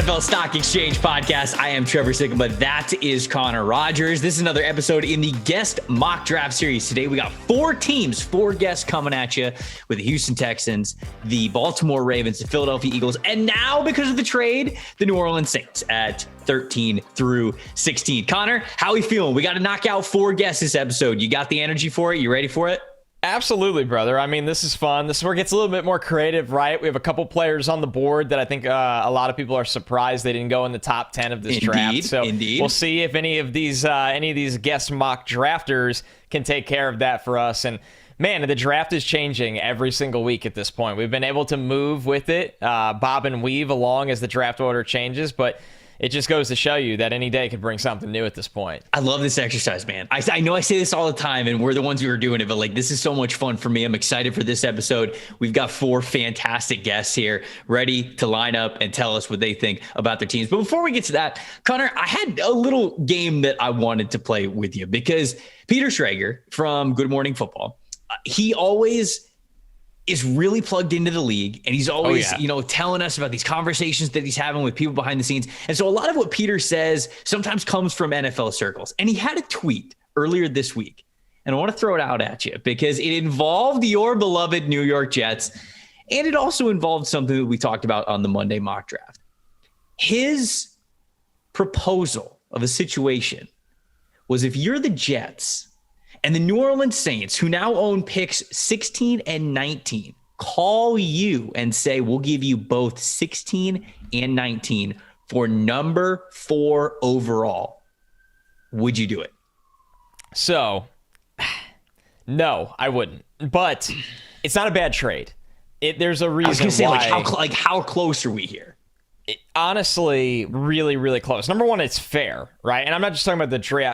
NFL Stock Exchange podcast. I am Trevor Sikkema. That is Connor Rogers. This is another episode in the guest mock draft series. Today we got 4 teams, 4 guests coming at you with the Houston Texans, the Baltimore Ravens, the Philadelphia Eagles, and now because of the trade, the New Orleans Saints at 13 through 16. Connor, how are we feeling? We got to knock out 4 guests this episode. You got the energy for it? You ready for it? Absolutely, brother. I mean, this is fun. This is where it gets a little bit more creative, right? We have a couple players on the board that I think a lot of people are surprised they didn't go in the top 10 of this draft. So we'll see if any of these guest mock drafters can take care of that for us. And man, the draft is changing every single week at this point. We've been able to move with it, bob and weave along as the draft order changes, but it just goes to show you that any day could bring something new at this point. I love this exercise, man. I know I say this all the time, and we're the ones who are doing it, but like this is so much fun for me. I'm excited for this episode. We've got 4 fantastic guests here ready to line up and tell us what they think about their teams. But before we get to that, Connor, I had a little game that I wanted to play with you because Peter Schrager from Good Morning Football, he always is really plugged into the league, and he's always, telling us about these conversations that he's having with people behind the scenes. And so a lot of what Peter says sometimes comes from NFL circles. And he had a tweet earlier this week, and I want to throw it out at you because it involved your beloved New York Jets, and it also involved something that we talked about on the Monday mock draft. His proposal of a situation was if you're the Jets and the New Orleans Saints, who now own picks 16 and 19, call you and say, we'll give you both 16 and 19 for number 4 overall, would you do it? So, no, I wouldn't. But it's not a bad trade. There's a reason I was going to say, why. how close are we here? Honestly, really, really close. Number one, it's fair, right? And I'm not just talking about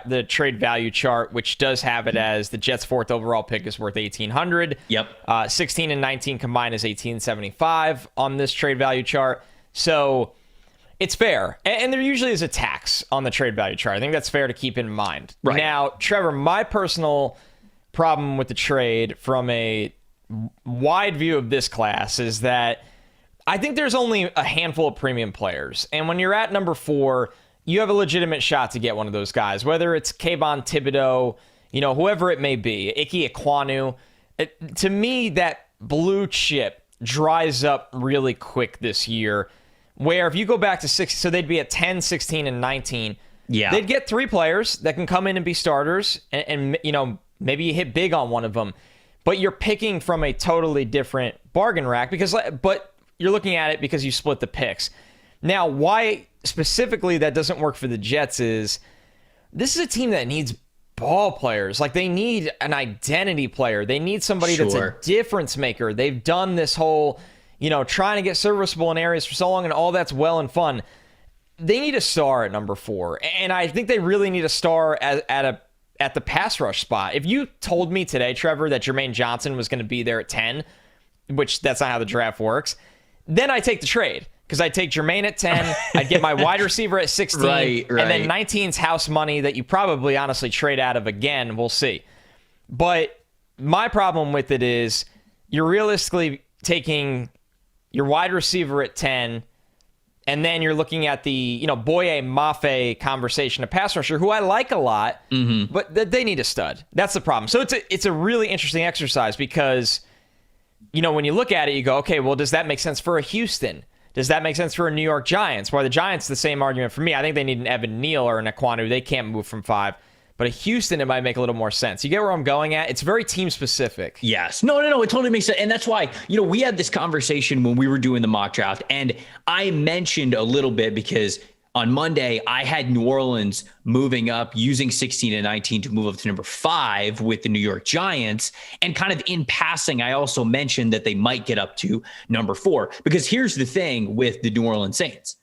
the trade value chart, which does have it as the Jets' 4th overall pick is worth $1,800. Yep. 16 and 19 combined is $1,875 on this trade value chart. So it's fair. And there usually is a tax on the trade value chart. I think that's fair to keep in mind. Right. Now, Trevor, my personal problem with the trade from a wide view of this class is that I think there's only a handful of premium players. And when you're at number 4, you have a legitimate shot to get one of those guys, whether it's Kayvon, Thibodeaux, whoever it may be, Ickey, Ekwonu. To me, that blue chip dries up really quick this year, where if you go back to 6, so they'd be at 10, 16, and 19. Yeah. They'd get 3 players that can come in and be starters, and maybe you hit big on one of them, but you're picking from a totally different bargain rack but you're looking at it because you split the picks. Now, why specifically that doesn't work for the Jets is this is a team that needs ball players. Like, they need an identity player. They need somebody that's a difference maker. They've done this whole, trying to get serviceable in areas for so long, and all that's well and fun. They need a star at number 4, and I think they really need a star at the pass rush spot. If you told me today, Trevor, that Jermaine Johnson was going to be there at 10, which that's not how the draft works, then I take the trade because I take Jermaine at 10. I'd get my wide receiver at 16. Right. And then 19's house money that you probably honestly trade out of again. We'll see. But my problem with it is you're realistically taking your wide receiver at 10, and then you're looking at the, Boye Mafe conversation, a pass rusher who I like a lot, but they need a stud. That's the problem. So it's a really interesting exercise because when you look at it, you go, okay, well, does that make sense for a Houston? Does that make sense for a New York Giants? Where the Giants, the same argument for me. I think they need an Evan Neal or an Ekwonu. They can't move from 5. But a Houston, it might make a little more sense. You get where I'm going at? It's very team specific. Yes. No. It totally makes sense. And that's why, we had this conversation when we were doing the mock draft. And I mentioned a little bit because on Monday, I had New Orleans moving up using 16 and 19 to move up to number 5 with the New York Giants. And kind of in passing, I also mentioned that they might get up to number 4. Because here's the thing with the New Orleans Saints.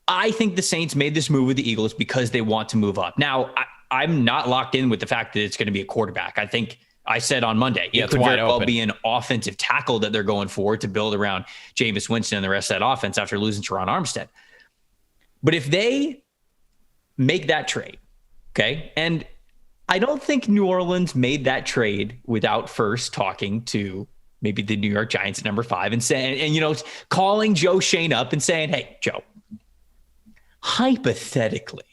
I think the Saints made this move with the Eagles because they want to move up. Now, I'm not locked in with the fact that it's going to be a quarterback. I think I said on Monday, it could very well be an offensive tackle that they're going for to build around Jameis Winston and the rest of that offense after losing Teron Armstead. But if they make that trade, okay, and I don't think New Orleans made that trade without first talking to maybe the New York Giants at number 5 and saying, calling Joe Shane up and saying, hey, Joe, hypothetically,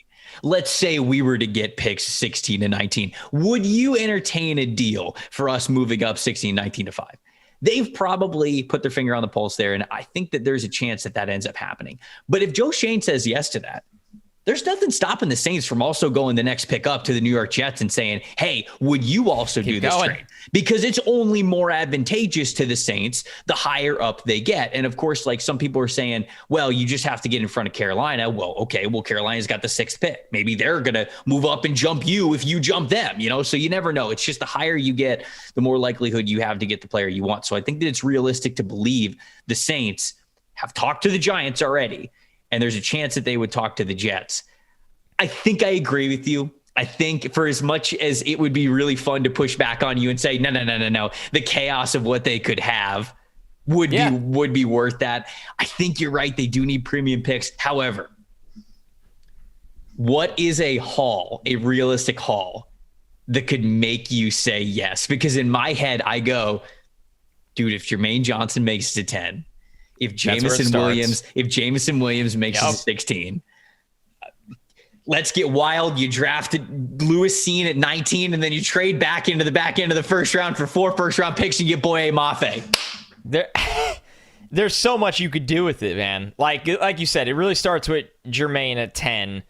let's say we were to get picks 16 to 19. Would you entertain a deal for us moving up 16, 19 to 5? They've probably put their finger on the pulse there, and I think that there's a chance that ends up happening. But if Joe Schoen says yes to that, there's nothing stopping the Saints from also going the next pick up to the New York Jets and saying, hey, would you also do this trade? Because it's only more advantageous to the Saints the higher up they get. And of course, like some people are saying, well, you just have to get in front of Carolina. Well, okay, well, Carolina's got the 6th pick. Maybe they're going to move up and jump you if you jump them, so you never know. It's just the higher you get, the more likelihood you have to get the player you want. So I think that it's realistic to believe the Saints have talked to the Giants already, and there's a chance that they would talk to the Jets. I think I agree with you. I think for as much as it would be really fun to push back on you and say, no, the chaos of what they could have would be worth that. I think you're right. They do need premium picks. However, what is a realistic haul that could make you say yes? Because in my head, I go, dude, if Jermaine Johnson makes it to 10, if Jameson Williams makes it to 16, let's get wild. You drafted Lewis Cine at 19, and then you trade back into the back end of the first round for 4 first-round picks and get Boye Mafe. There's so much you could do with it, man. Like you said, it really starts with Jermaine at 10,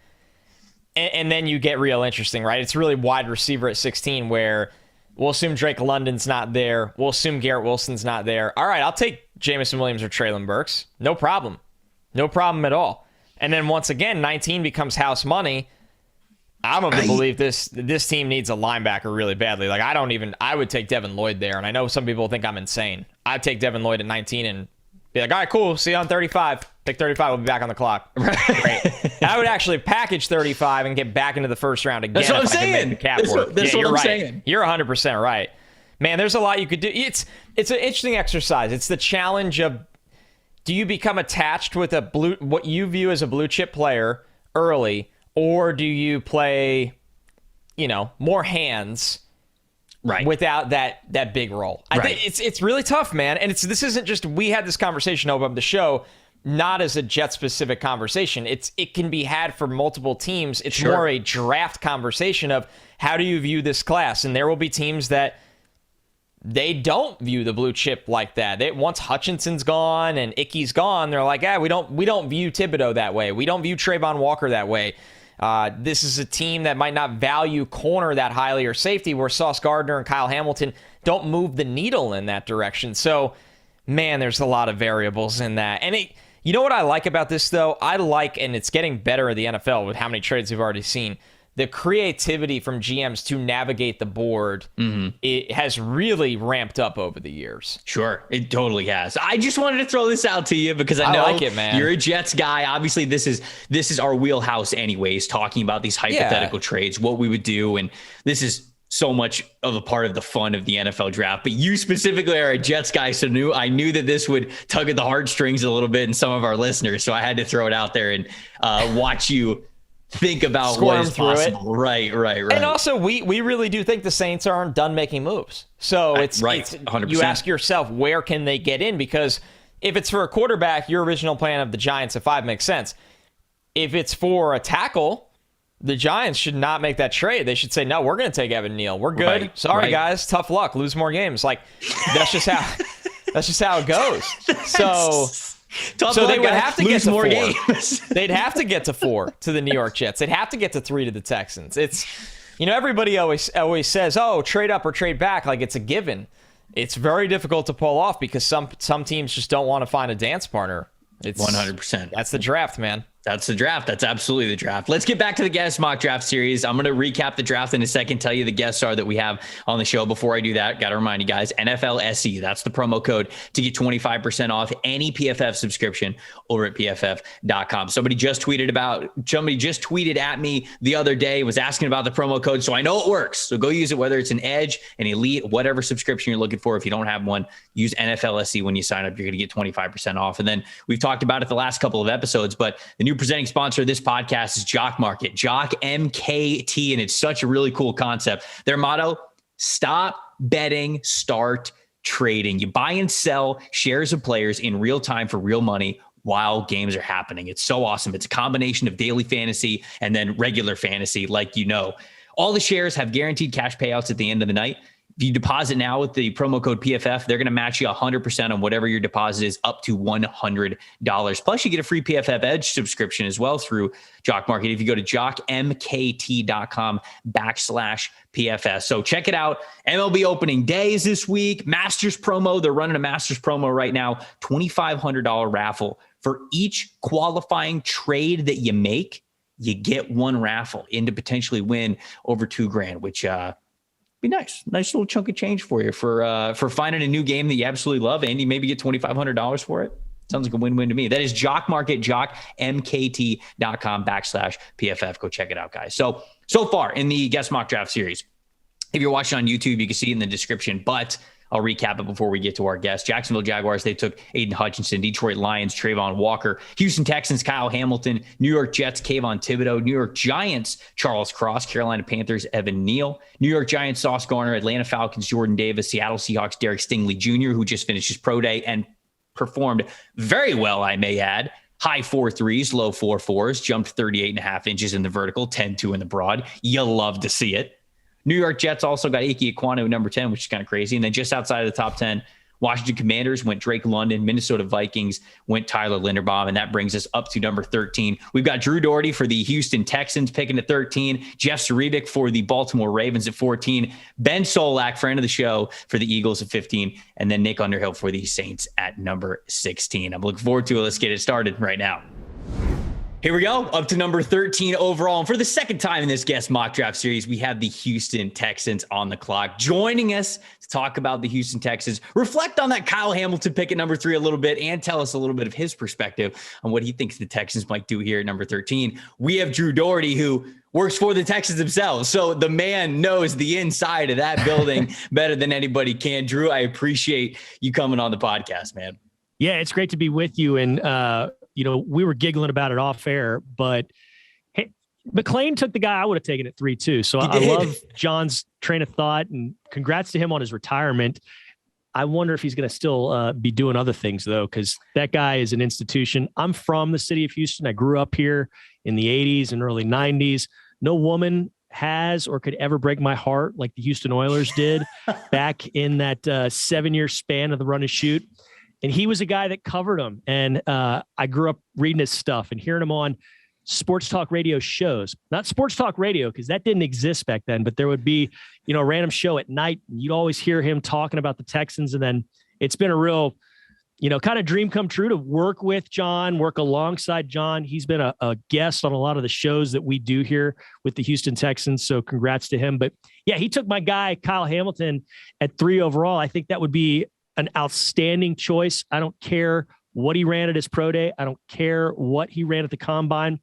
and then you get real interesting, right? It's really wide receiver at 16, where we'll assume Drake London's not there. We'll assume Garrett Wilson's not there. All right, I'll take Jameson Williams or Treylon Burks. No problem. No problem at all. And then once again, 19 becomes house money. I'm of the belief this team needs a linebacker really badly. Like I would take Devin Lloyd there. And I know some people think I'm insane. I'd take Devin Lloyd at 19 and be like, all right, cool. See you on 35. Pick 35. We'll be back on the clock. Great. I would actually package 35 and get back into the first round again. That's what I'm saying. saying. That's what I'm saying. You're 100% right. Man, there's a lot you could do. It's an interesting exercise. It's the challenge of, do you become attached with what you view as a blue chip player early, or do you play, more hands, right, without that big role? I think it's really tough, man. And this isn't just, we had this conversation over the show, not as a Jet specific conversation. It can be had for multiple teams. It's more a draft conversation of, how do you view this class? And there will be teams that they don't view the blue chip like that. Once Hutchinson's gone and Ickey's gone, they're like, we don't view Thibodeaux that way. We don't view Travon Walker that way. This is a team that might not value corner that highly or safety, where Sauce Gardner and Kyle Hamilton don't move the needle in that direction. So, man, there's a lot of variables in that. And you know what I like about this, though? And it's getting better in the NFL with how many trades we've already seen, the creativity from GMs to navigate the board. It has really ramped up over the years. Sure, it totally has. I just wanted to throw this out to you because I know like it, man. You're a Jets guy. Obviously, this is our wheelhouse anyways, talking about these hypothetical trades, what we would do. And this is so much of a part of the fun of the NFL draft. But you specifically are a Jets guy, so I knew that this would tug at the heartstrings a little bit in some of our listeners. So I had to throw it out there and watch you think about what is possible. Right. And also, we really do think the Saints aren't done making moves. So it's 100%. You ask yourself, where can they get in? Because if it's for a quarterback, your original plan of the Giants at 5 makes sense. If it's for a tackle, the Giants should not make that trade. They should say, no, we're going to take Evan Neal. We're good. Sorry, guys. Tough luck. Lose more games. Like, that's just how it goes. So they would have to get to more games. They'd have to get to 4 to the New York Jets. They'd have to get to 3 to the Texans. It's, everybody always says, oh, trade up or trade back, like it's a given. It's very difficult to pull off because some teams just don't want to find a dance partner. It's 100%. That's the draft, man. That's the draft. That's absolutely the draft. Let's get back to the guest mock draft series. I'm going to recap the draft in a second, tell you the guests are that we have on the show. Before I do that, got to remind you guys, NFL SE, that's the promo code to get 25% off any PFF subscription over at PFF.com. Somebody just tweeted at me the other day, was asking about the promo code. So I know it works. So go use it, whether it's an Edge, an Elite, whatever subscription you're looking for. If you don't have one, use NFL SE when you sign up. You're going to get 25% off. And then we've talked about it the last couple of episodes, but the new presenting sponsor of this podcast is Jock Market, Jock MKT, and it's such a really cool concept. Their motto, stop betting, start trading. You buy and sell shares of players in real time for real money, while games are happening. It's so awesome. It's a combination of daily fantasy and then regular fantasy, like All the shares have guaranteed cash payouts at the end of the night. If you deposit now with the promo code PFF, they're going to match you 100% on whatever your deposit is, up to $100. Plus, you get a free PFF Edge subscription as well through Jock Market if you go to jockmkt.com/PFS. So check it out. MLB opening day is this week. Masters promo. They're running a Masters promo right now. $2,500 raffle. For each qualifying trade that you make, you get one raffle in to potentially win over $2,000, which be nice little chunk of change for you for finding a new game that you absolutely love, and you maybe get $2,500 for it. Sounds like a win-win to me. That is Jock Market, jockmkt.com/PFF. Go check it out, guys. So far in the Guess Mock Draft series, if you're watching on YouTube, you can see it in the description, but I'll recap it before we get to our guest. Jacksonville Jaguars, they took Aidan Hutchinson. Detroit Lions, Travon Walker. Houston Texans, Kyle Hamilton. New York Jets, Kayvon Thibodeaux. New York Giants, Charles Cross. Carolina Panthers, Evan Neal. New York Giants, Sauce Gardner. Atlanta Falcons, Jordan Davis. Seattle Seahawks, Derek Stingley Jr., who just finished his pro day and performed very well, I may add. High 4.3s, low 4.4s, jumped 38.5 inches in the vertical, 10.2 in the broad. You love to see it. New York Jets also got Ickey, Ekwonu, number 10, which is kind of crazy. And then just outside of the top 10, Washington Commanders went Drake London. Minnesota Vikings went Tyler Linderbaum. And that brings us up to number 13. We've got Drew Dougherty for the Houston Texans picking at 13. Jeff Zrebiec for the Baltimore Ravens at 14. Ben Solak, friend of the show, for the Eagles at 15. And then Nick Underhill for the Saints at number 16. I'm looking forward to it. Let's get it started right now. Here we go, up to number 13 overall. And for the second time in this Guest Mock Draft series, we have the Houston Texans on the clock. Joining us to talk about the Houston Texans, reflect on that Kyle Hamilton pick at number 3 a little bit, and tell us a little bit of his perspective on what he thinks the Texans might do here at number 13. We have Drew Dougherty, who works for the Texans themselves. So the man knows the inside of that building better than anybody can. Drew, I appreciate you coming on the podcast, man. Yeah, it's great to be with you. And, we were giggling about it off air, but hey, McClain took the guy I would have taken at 3 too. So I love John's train of thought, and congrats to him on his retirement. I wonder if he's going to still be doing other things though, because that guy is an institution. I'm from the city of Houston. I grew up here in the 80s and early 90s. No woman has or could ever break my heart like the Houston Oilers did back in that 7-year span of the run and shoot. And he was a guy that covered him. And I grew up reading his stuff and hearing him on sports talk radio shows, not sports talk radio, because that didn't exist back then, but there would be, a random show at night. And you'd always hear him talking about the Texans. And then it's been a real, kind of dream come true to work with John, work alongside John. He's been a guest on a lot of the shows that we do here with the Houston Texans. So congrats to him. But yeah, he took my guy, Kyle Hamilton, at 3 overall. I think that would be an outstanding choice. I don't care what he ran at his pro day. I don't care what he ran at the combine.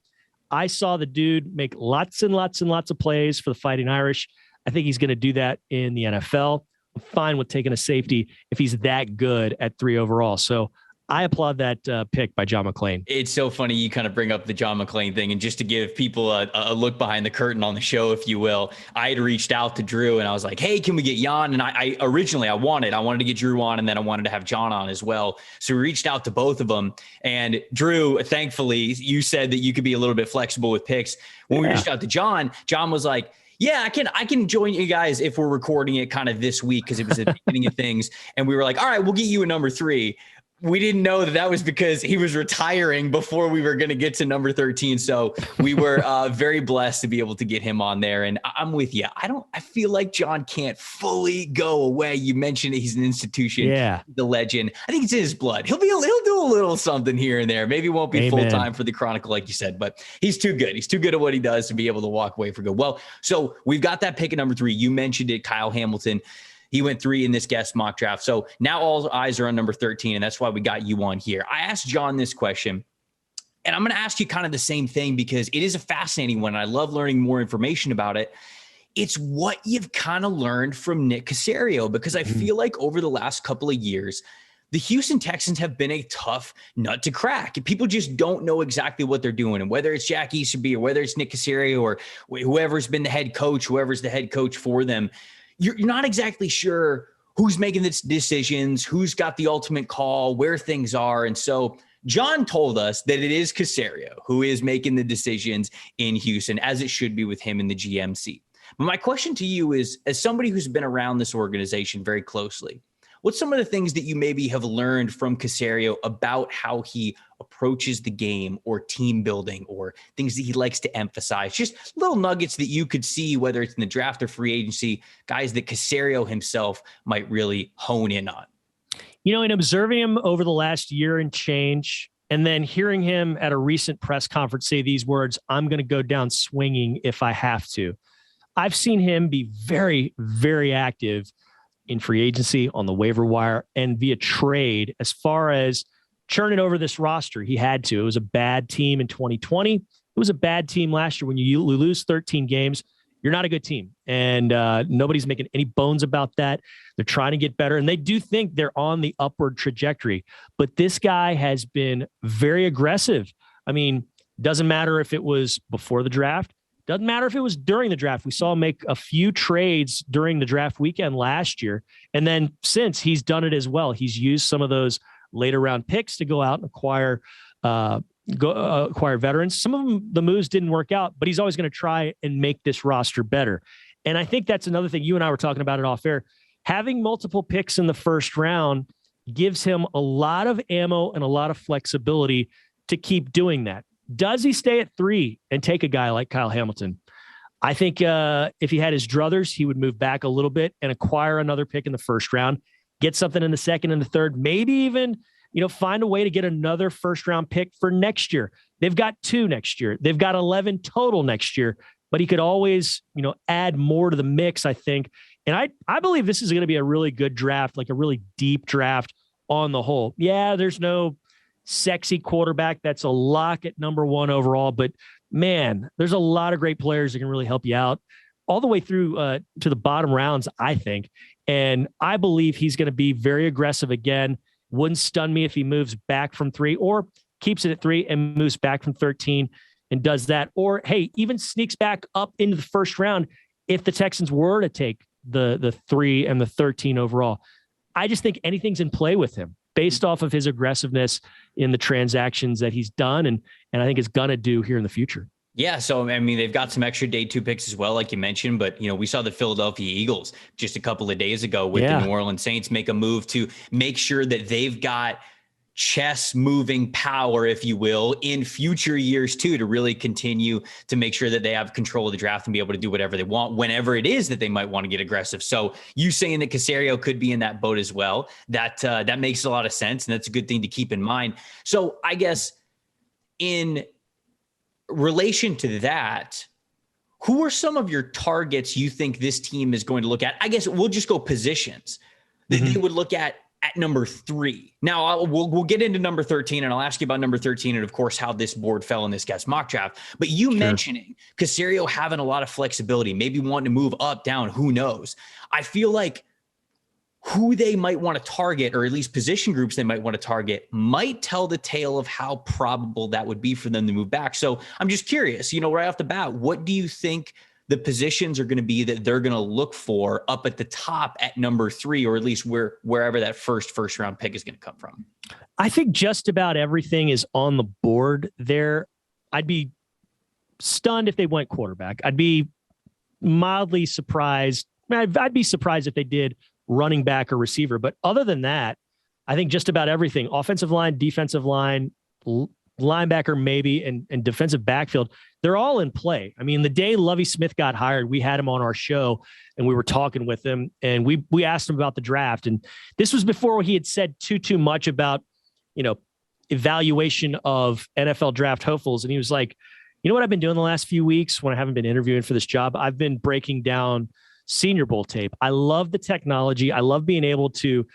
I saw the dude make lots and lots and lots of plays for the Fighting Irish. I think he's going to do that in the NFL. I'm fine with taking a safety if he's that good at 3 overall. So I applaud that pick by John McClain. It's so funny you kind of bring up the John McClain thing. And just to give people a look behind the curtain on the show, if you will, I had reached out to Drew and I was like, hey, can we get Jan? And I originally wanted to get Drew on, and then I wanted to have John on as well. So we reached out to both of them. And Drew, thankfully, you said that you could be a little bit flexible with picks. When we reached out to John was like, yeah, I can join you guys if we're recording it kind of this week, because it was at the beginning of things. And we were like, all right, we'll get you a number 3. We didn't know that was because he was retiring before we were going to get to number 13. So we were very blessed to be able to get him on there. And I'm with you. I feel like John can't fully go away. You mentioned he's an institution, the legend. I think it's in his blood. He'll do a little something here and there. Maybe it won't be full time for the Chronicle, like you said, but he's too good. He's too good at what he does to be able to walk away for good. Well, so we've got that pick at number 3. You mentioned it, Kyle Hamilton. He went 3 in this Guest Mock Draft. So now all eyes are on number 13, and that's why we got you on here. I asked John this question, and I'm going to ask you kind of the same thing because it is a fascinating one. I love learning more information about it. It's what you've kind of learned from Nick Caserio, because I feel like over the last couple of years, the Houston Texans have been a tough nut to crack. People just don't know exactly what they're doing. And whether it's Jack Easterby or whether it's Nick Caserio or whoever's been the head coach, whoever's the head coach for them, you're not exactly sure who's making the decisions, who's got the ultimate call, where things are. And so John told us that it is Caserio who is making the decisions in Houston, as it should be with him in the GM seat. But my question to you is, as somebody who's been around this organization very closely, what's some of the things that you maybe have learned from Caserio about how he approaches the game or team building or things that he likes to emphasize? Just little nuggets that you could see, whether it's in the draft or free agency, guys that Caserio himself might really hone in on. In observing him over the last year and change, and then hearing him at a recent press conference say these words, "I'm going to go down swinging if I have to." I've seen him be very, very active in free agency, on the waiver wire, and via trade as far as churning over this roster. He had to. It was a bad team in 2020. It was a bad team last year. When you lose 13 games, you're not a good team. And nobody's making any bones about that. They're trying to get better, and they do think they're on the upward trajectory. But this guy has been very aggressive. I mean, doesn't matter if it was before the draft. Doesn't matter if it was during the draft. We saw him make a few trades during the draft weekend last year. And then since, he's done it as well. He's used some of those later round picks to go out and acquire veterans. Some of them, the moves didn't work out, but he's always going to try and make this roster better. And I think that's another thing. You and I were talking about it off air. Having multiple picks in the first round gives him a lot of ammo and a lot of flexibility to keep doing that. Does he stay at 3 and take a guy like Kyle Hamilton? I think if he had his druthers, he would move back a little bit and acquire another pick in the first round, get something in the second and the third, maybe even, find a way to get another first round pick for next year. They've got 2 next year. They've got 11 total next year, but he could always, add more to the mix, I think. And I believe this is going to be a really good draft, like a really deep draft on the whole. Yeah, there's no sexy quarterback that's a lock at number 1 overall, but man, there's a lot of great players that can really help you out all the way through to the bottom rounds, I think. And I believe he's going to be very aggressive again. Wouldn't stun me if he moves back from 3 or keeps it at 3 and moves back from 13 and does that. Or, hey, even sneaks back up into the first round if the Texans were to take the 3 and the 13 overall. I just think anything's in play with him based off of his aggressiveness in the transactions that he's done and I think is going to do here in the future. Yeah. So, I mean, they've got some extra day 2 picks as well, like you mentioned, but, we saw the Philadelphia Eagles just a couple of days ago with the New Orleans Saints make a move to make sure that they've got chess moving power, if you will, in future years too, to really continue to make sure that they have control of the draft and be able to do whatever they want whenever it is that they might want to get aggressive. So you saying that Caserio could be in that boat as well, that makes a lot of sense. And that's a good thing to keep in mind. So I guess in relation to that, who are some of your targets you think this team is going to look at? I guess we'll just go positions that they would look at number 3. Now we'll get into number 13 and I'll ask you about number 13 and of course how this board fell in this guy's mock draft. But you mentioning Caserio having a lot of flexibility, maybe wanting to move up, down, who knows? I feel like who they might want to target, or at least position groups they might want to target, might tell the tale of how probable that would be for them to move back. So I'm just curious, right off the bat, what do you think the positions are going to be that they're going to look for up at the top at number 3, or at least wherever that first round pick is going to come from? I think just about everything is on the board there. I'd be stunned if they went quarterback. I'd be mildly surprised. I'd be surprised if they did running back or receiver. But other than that, I think just about everything, offensive line, defensive line, linebacker maybe, and defensive backfield, they're all in play. I mean, the day Lovie Smith got hired, we had him on our show and we were talking with him and we asked him about the draft. And this was before he had said too much about, evaluation of NFL draft hopefuls. And he was like, what I've been doing the last few weeks when I haven't been interviewing for this job? I've been breaking down Senior Bowl tape. I love the technology. I love being able to,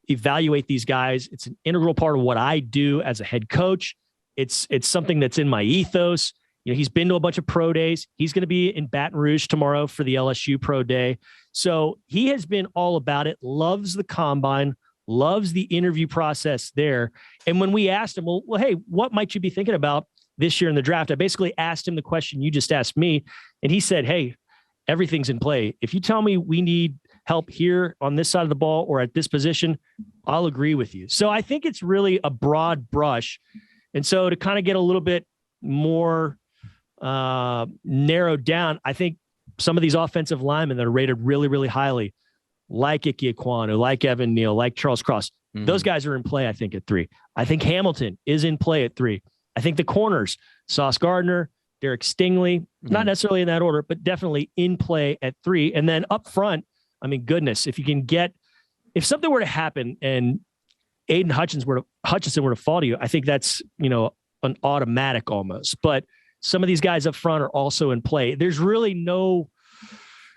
evaluate these guys. It's an integral part of what I do as a head coach. It's something that's in my ethos. He's been to a bunch of pro days. He's going to be in Baton Rouge tomorrow for the LSU pro day. So he has been all about it, loves the combine, loves the interview process there. And when we asked him, well, hey, what might you be thinking about this year in the draft? I basically asked him the question you just asked me. And he said, hey, everything's in play. If you tell me we need help here on this side of the ball or at this position, I'll agree with you. So I think it's really a broad brush. And so to kind of get a little bit more narrowed down, I think some of these offensive linemen that are rated really, really highly, like Ickey Ekwonu, like Evan Neal, like Charles Cross, those guys are in play, I think, at 3. I think Hamilton is in play at 3. I think the corners, Sauce Gardner, Derek Stingley, not necessarily in that order, but definitely in play at 3. And then up front, I mean, goodness, if something were to happen and Aidan Hutchinson were to fall to you, I think that's, an automatic almost. But some of these guys up front are also in play. There's really no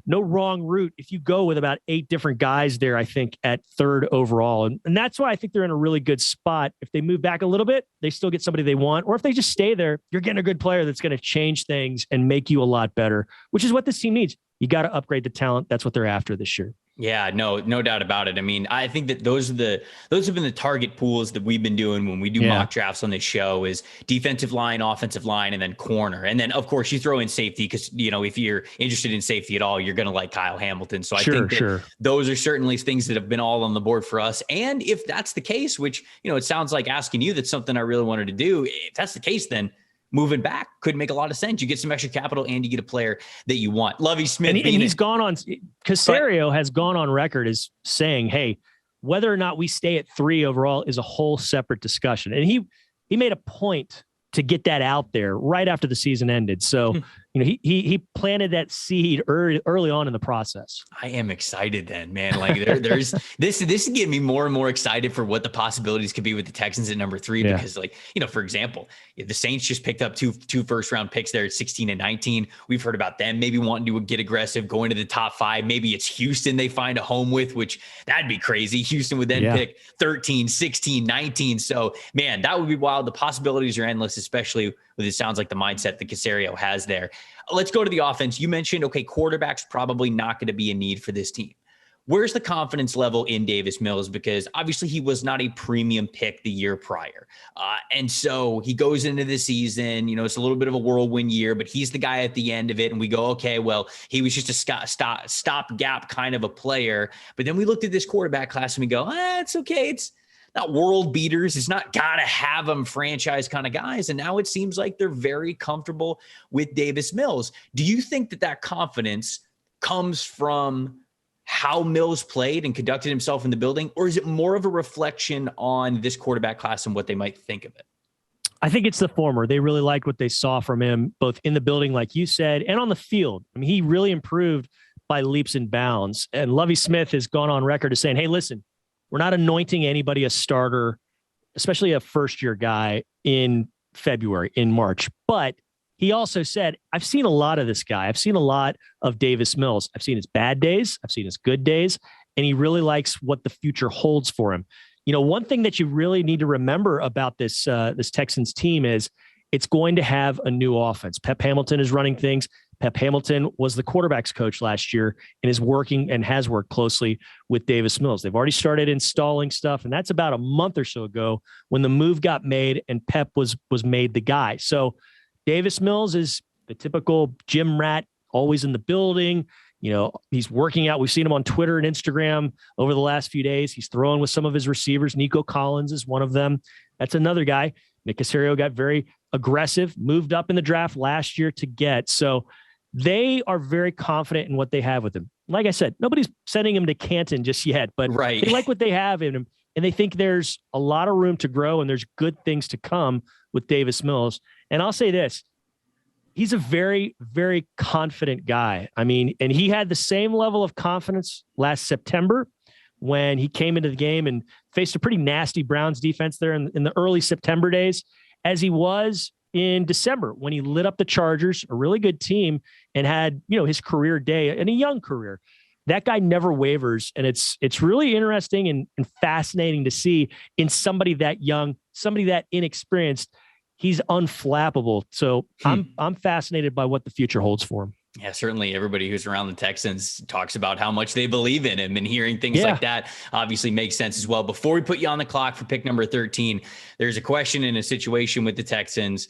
wrong route if you go with about 8 different guys there, I think, at 3rd overall. And that's why I think they're in a really good spot. If they move back a little bit, they still get somebody they want. Or if they just stay there, you're getting a good player that's going to change things and make you a lot better, which is what this team needs. You got to upgrade the talent. That's what they're after this year. Yeah, no doubt about it. I mean, I think that those have been the target pools that we've been doing when we do mock drafts on this show is defensive line, offensive line, and then corner. And then of course you throw in safety because, if you're interested in safety at all, you're going to like Kyle Hamilton. So I think that those are certainly things that have been all on the board for us. And if that's the case, which, it sounds like asking you, that's something I really wanted to do. If that's the case, then moving back could make a lot of sense. You get some extra capital and you get a player that you want. Lovie Smith. And he's gone on. Caserio has gone on record as saying, hey, whether or not we stay at 3 overall is a whole separate discussion. And he made a point to get that out there right after the season ended. So, he planted that seed early on in the process. I am excited then, man. Like there's this is getting me more and more excited for what the possibilities could be with the Texans at number 3, because for example, the Saints just picked up two first-round picks there at 16 and 19. We've heard about them maybe wanting to get aggressive, going to the top 5. Maybe it's Houston they find a home with, which that'd be crazy. Houston would then pick 13, 16, 19. So, man, that would be wild. The possibilities are endless, especially with it sounds like the mindset that Caserio has there. Let's go to the offense. You mentioned, quarterback's probably not going to be a need for this team. Where's the confidence level in Davis Mills? Because obviously he was not a premium pick the year prior. And so he goes into the season, it's a little bit of a whirlwind year, but he's the guy at the end of it. And we go, okay, well, he was just a stopgap kind of a player. But then we looked at this quarterback class and we go, it's okay. It's not world beaters. It's not gotta have them franchise kind of guys. And now it seems like they're very comfortable with Davis Mills. Do you think that confidence comes from how Mills played and conducted himself in the building, or is it more of a reflection on this quarterback class and what they might think of it? I think it's the former. They really liked what they saw from him, both in the building, like you said, and on the field. I mean, he really improved by leaps and bounds. And Lovie Smith has gone on record as saying, hey, listen, we're not anointing anybody a starter, especially a first-year guy in March. But he also said, I've seen a lot of this guy. I've seen a lot of Davis Mills. I've seen his bad days. I've seen his good days. And he really likes what the future holds for him. One thing that you really need to remember about this Texans team is it's going to have a new offense. Pep Hamilton is running things. Pep Hamilton was the quarterback's coach last year and is working and has worked closely with Davis Mills. They've already started installing stuff, and that's about a month or so ago when the move got made and Pep was made the guy. So Davis Mills is the typical gym rat, always in the building. He's working out. We've seen him on Twitter and Instagram over the last few days. He's throwing with some of his receivers. Nico Collins is one of them. That's another guy. Nick Caserio got very aggressive, moved up in the draft last year to get. So they are very confident in what they have with him. Like I said, nobody's sending him to Canton just yet, but they like what they have in him. And they think there's a lot of room to grow and there's good things to come with Davis Mills. And I'll say this, he's a very, very confident guy. I mean, and he had the same level of confidence last September when he came into the game and faced a pretty nasty Browns defense there in the early September days as he was in December when he lit up the Chargers, a really good team, and had, his career day and a young career. That guy never wavers. And it's really interesting and fascinating to see in somebody that young, somebody that inexperienced. He's unflappable. So I'm fascinated by what the future holds for him. Yeah, certainly everybody who's around the Texans talks about how much they believe in him, and hearing things like that obviously makes sense as well. Before we put you on the clock for pick number 13, there's a question in a situation with the Texans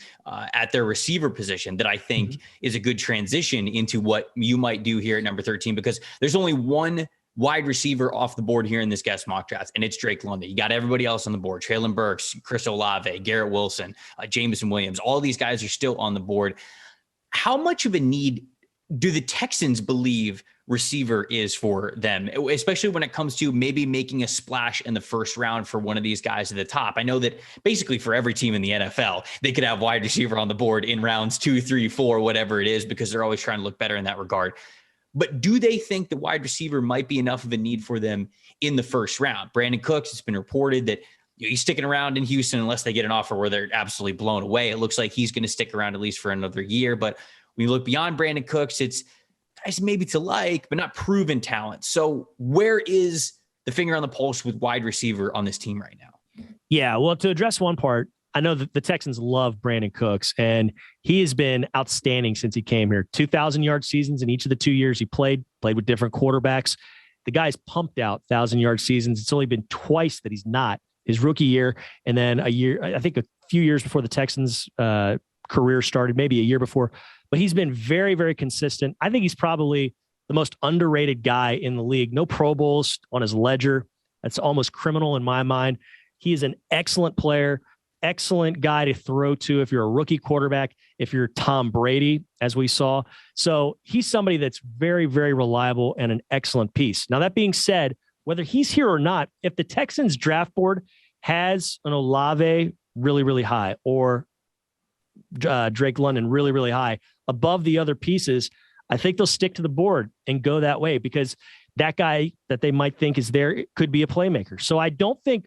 at their receiver position that I think is a good transition into what you might do here at number 13, because there's only one wide receiver off the board here in this guest mock draft, and it's Drake London. You got everybody else on the board: Treylon Burks, Chris Olave, Garrett Wilson, Jameson Williams. All these guys are still on the board. How much of a need do the Texans believe receiver is for them, especially when it comes to maybe making a splash in the first round for one of these guys at the top? I know that basically for every team in the NFL, they could have wide receiver on the board in rounds 2, 3, 4, whatever it is, because they're always trying to look better in that regard. But do they think the wide receiver might be enough of a need for them in the first round? Brandon Cooks, it's been reported that he's sticking around in Houston unless they get an offer where they're absolutely blown away. It looks like he's going to stick around at least for another year. But when you look beyond Brandon Cooks, it's guys maybe to like, but not proven talent. So where is the finger on the pulse with wide receiver on this team right now? Yeah, well, to address one part, I know that the Texans love Brandon Cooks, and he has been outstanding since he came here. 2,000-yard seasons in each of the 2 years he played with different quarterbacks. The guy's pumped out 1,000-yard seasons. It's only been twice that he's not. His rookie year, and then a few years before the Texans' career started, maybe a year before. But he's been very, very consistent. I think he's probably the most underrated guy in the league. No Pro Bowls on his ledger. That's almost criminal in my mind. He is an excellent player, excellent guy to throw to if you're a rookie quarterback, if you're Tom Brady, as we saw. So he's somebody that's very, very reliable and an excellent piece. Now, that being said, whether he's here or not, if the Texans draft board has an Olave really, really high, or Drake London really, really high above the other pieces, I think they'll stick to the board and go that way, because that guy that they might think is there could be a playmaker. So I don't think,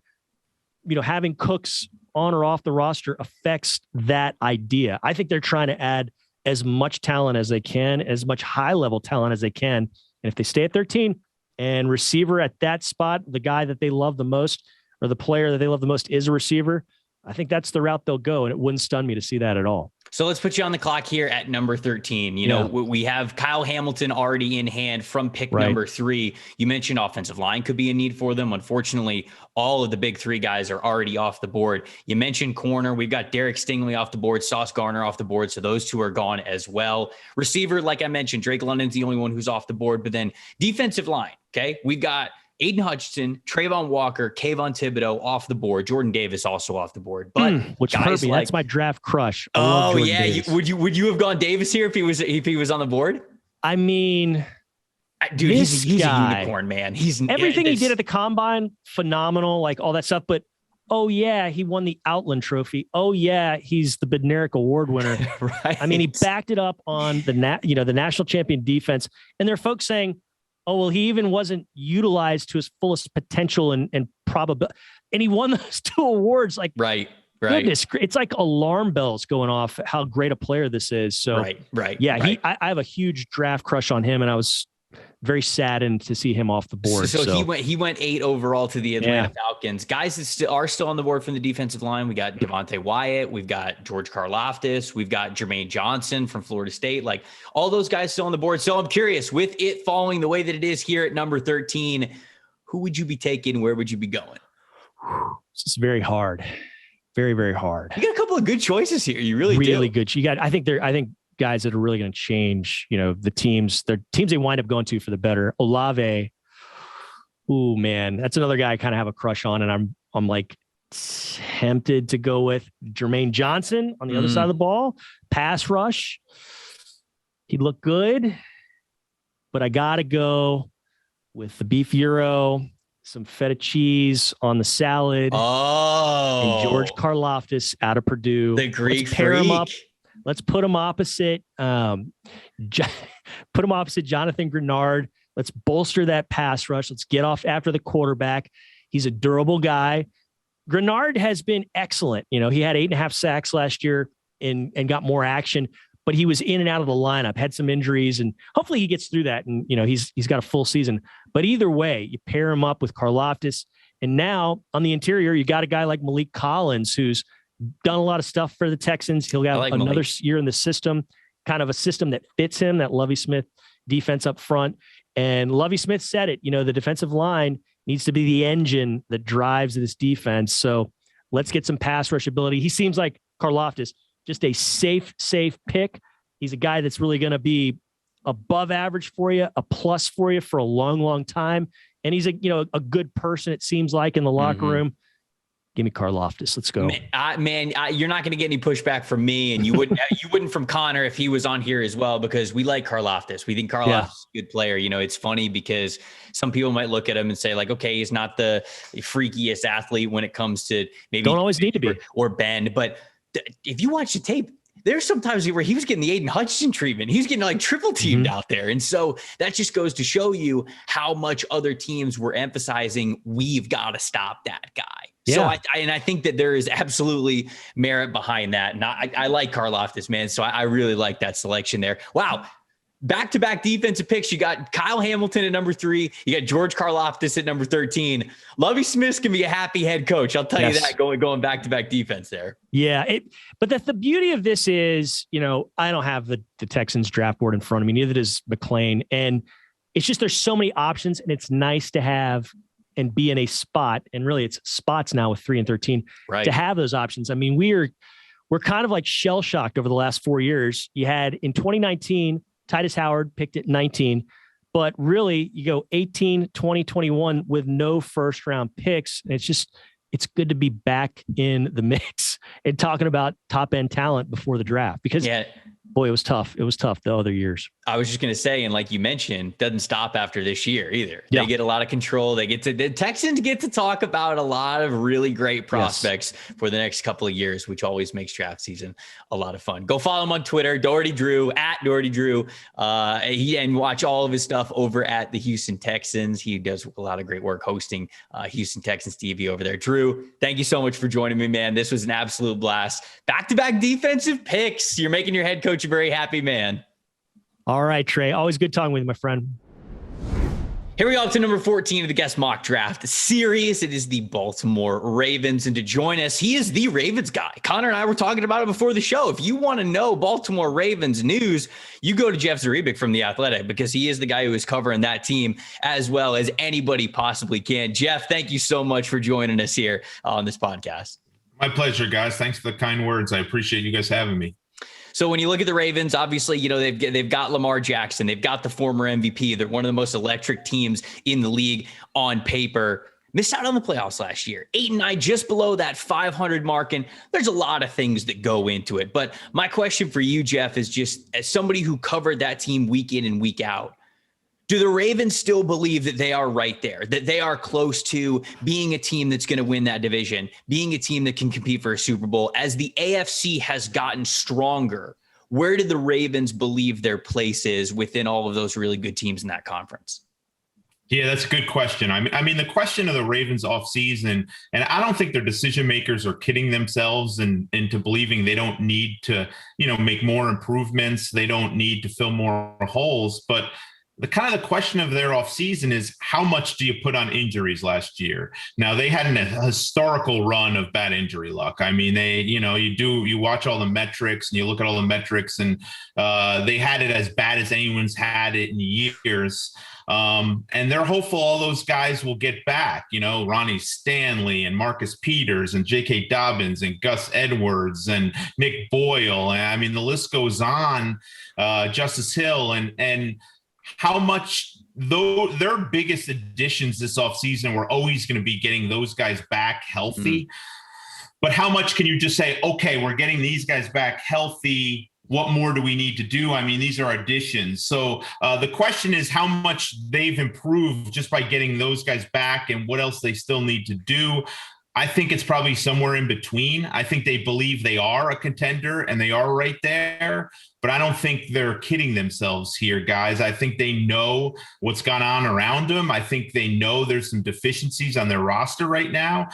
having Cooks on or off the roster affects that idea. I think they're trying to add as much talent as they can, as much high level talent as they can. And if they stay at 13 and receiver at that spot, the guy that they love the most, or the player that they love the most, is a receiver, I think that's the route they'll go, and it wouldn't stun me to see that at all. So let's put you on the clock here at number 13. We have Kyle Hamilton already in hand from pick number 3. You mentioned offensive line could be a need for them. Unfortunately, all of the big 3 guys are already off the board. You mentioned corner. We've got Derek Stingley off the board, Sauce Gardner off the board. So those 2 are gone as well. Receiver, like I mentioned, Drake London's the only one who's off the board. But then defensive line, okay? We've got Aidan Hutchinson, Travon Walker, Kayvon Thibodeaux off the board. Jordan Davis also off the board. But which Herbie, that's my draft crush. Oh yeah, would you have gone Davis here if he was on the board? I mean, dude, he's a unicorn, man. He's everything he did at the combine, phenomenal, like all that stuff. But oh yeah, he won the Outland Trophy. Oh yeah, he's the Bednarik Award winner. Right. I mean, he backed it up on the national champion defense, and there are folks saying, oh, well, he even wasn't utilized to his fullest potential and probability. And he won those 2 awards. Like, right. Goodness, it's like alarm bells going off how great a player this is. So, right. Yeah, I have a huge draft crush on him, and I was very saddened to see him off the board. So he went 8 overall to the Atlanta Falcons. Guys that are still on the board from the defensive line. We got Devontae Wyatt. We've got George Karlaftis. We've got Jermaine Johnson from Florida State. Like, all those guys still on the board. So I'm curious, with it falling the way that it is here at number 13, who would you be taking? Where would you be going? It's very hard. Very, very hard. You got a couple of good choices here. You really do. Good. I think guys that are really going to change, the teams they wind up going to for the better. Olave, ooh, man, that's another guy I kind of have a crush on, and I'm like tempted to go with Jermaine Johnson on the other side of the ball. Pass rush, he'd look good, but I gotta go with the beef gyro, some feta cheese on the salad, and George Karlaftis out of Purdue. The Greek Let's pair freak. him up. Let's put him opposite Jonathan Grenard. Let's bolster that pass rush. Let's get off after the quarterback. He's a durable guy. Grenard has been excellent. He had 8.5 sacks last year and got more action, but he was in and out of the lineup, had some injuries, and hopefully he gets through that. And, he's got a full season. But either way, you pair him up with Karlaftis. And now on the interior, you got a guy like Malik Collins, who's done a lot of stuff for the Texans. He'll have another year in the system. kind of a system that fits him, that Lovie Smith defense up front. And Lovie Smith said it, the defensive line needs to be the engine that drives this defense. So let's get some pass rush ability. He seems like Karlaftis, just a safe pick. He's a guy that's really going to be above average for you, a plus for you for a long, long time. And he's a good person, it seems like, in the locker room. Give me Karlaftis. Let's go. Man, you're not going to get any pushback from me, and you wouldn't from Connor if he was on here as well, because we like Karlaftis. We think Karlaftis is a good player. It's funny because some people might look at him and say, like, okay, he's not the freakiest athlete when it comes to maybe don't always need to be or bend, but if you watch the tape, there's sometimes where he was getting the Aidan Hutchinson treatment. He was getting like triple teamed out there. And so that just goes to show you how much other teams were emphasizing, we've got to stop that guy. Yeah. So I think that there is absolutely merit behind that. And I like Karlaftis, man. So I really like that selection there. Wow. Back-to-back defensive picks. You got Kyle Hamilton at number 3. You got George Karlaftis at number 13. Lovie Smith can be a happy head coach. I'll tell you that going back-to-back defense there. Yeah. But the beauty of this is, I don't have the Texans draft board in front of me. Neither does McLean. And it's just, there's so many options, and it's nice to have and be in a spot. And really it's spots now with 3 and 13 to have those options. I mean, we're kind of like shell shocked over the last 4 years. You had in 2019, Titus Howard picked at 19, but really you go 18, 20, 21 with no first round picks. And it's good to be back in the mix and talking about top end talent before the draft, because boy, it was tough. It was tough the other years. I was just going to say, and like you mentioned, doesn't stop after this year either. Yeah. They get a lot of control. The Texans get to talk about a lot of really great prospects for the next couple of years, which always makes draft season a lot of fun. Go follow him on Twitter, Dougherty Drew, at Dougherty Drew. And watch all of his stuff over at the Houston Texans. He does a lot of great work hosting Houston Texans TV over there. Drew, thank you so much for joining me, man. This was an absolute blast. Back-to-back defensive picks. You're making your head coach a very happy man. All right, Trey. Always good talking with you, my friend. Here we go up to number 14 of the guest mock draft series. It is the Baltimore Ravens. And to join us, he is the Ravens guy. Connor and I were talking about it before the show. If you want to know Baltimore Ravens news, you go to Jeff Zrebiec from The Athletic, because he is the guy who is covering that team as well as anybody possibly can. Jeff, thank you so much for joining us here on this podcast. My pleasure, guys. Thanks for the kind words. I appreciate you guys having me. So when you look at the Ravens, obviously, they've got Lamar Jackson. They've got the former MVP. They're one of the most electric teams in the league on paper. Missed out on the playoffs last year. 8-9, just below that 500 mark. And there's a lot of things that go into it. But my question for you, Jeff, is just as somebody who covered that team week in and week out, do the Ravens still believe that they are right there, that they are close to being a team that's going to win that division, being a team that can compete for a Super Bowl? As the AFC has gotten stronger, where do the Ravens believe their place is within all of those really good teams in that conference? Yeah, that's a good question. I mean, the question of the Ravens offseason, and I don't think their decision makers are kidding themselves into believing they don't need to, make more improvements. They don't need to fill more holes, but the kind of the question of their offseason is, how much do you put on injuries last year? Now, they had a historical run of bad injury luck. I mean, you watch all the metrics and you look at all the metrics, and they had it as bad as anyone's had it in years. And they're hopeful all those guys will get back, Ronnie Stanley and Marcus Peters and J.K. Dobbins and Gus Edwards and Nick Boyle. I mean, the list goes on, Justice Hill and how much, though their biggest additions this offseason were always going to be getting those guys back healthy. But how much can you just say, okay, we're getting these guys back healthy. What more do we need to do? I mean, these are additions. So the question is how much they've improved just by getting those guys back and what else they still need to do. I think it's probably somewhere in between. I think they believe they are a contender and they are right there, but I don't think they're kidding themselves here, guys. I think they know what's gone on around them. I think they know there's some deficiencies on their roster right now.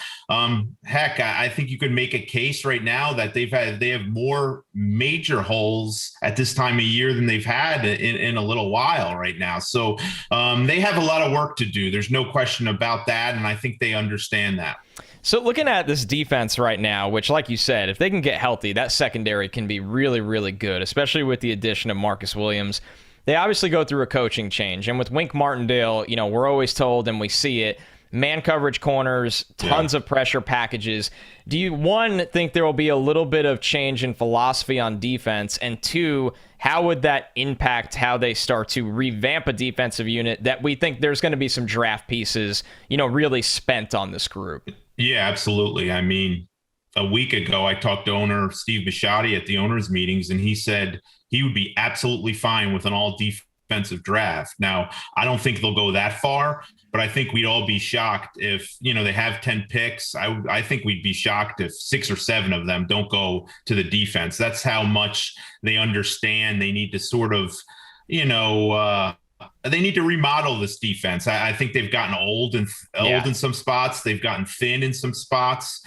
Heck, I think you could make a case right now that they have more major holes at this time of year than they've had in a little while right now. So they have a lot of work to do. There's no question about that, and I think they understand that. So looking at this defense right now, which like you said, if they can get healthy, that secondary can be really, really good, especially with the addition of Marcus Williams. They obviously go through a coaching change. And with Wink Martindale, we're always told, and we see it, man coverage corners, tons of pressure packages. Do you, one, think there will be a little bit of change in philosophy on defense? And two, how would that impact how they start to revamp a defensive unit that we think there's going to be some draft pieces, really spent on this group? Yeah, absolutely. I mean, a week ago, I talked to owner Steve Bisciotti at the owners' meetings, and he said he would be absolutely fine with an all-defensive draft. Now, I don't think they'll go that far, but I think we'd all be shocked if, they have 10 picks. I think we'd be shocked if 6 or 7 of them don't go to the defense. That's how much they understand they need to sort of, they need to remodel this defense. I think they've gotten old in some spots. They've gotten thin in some spots.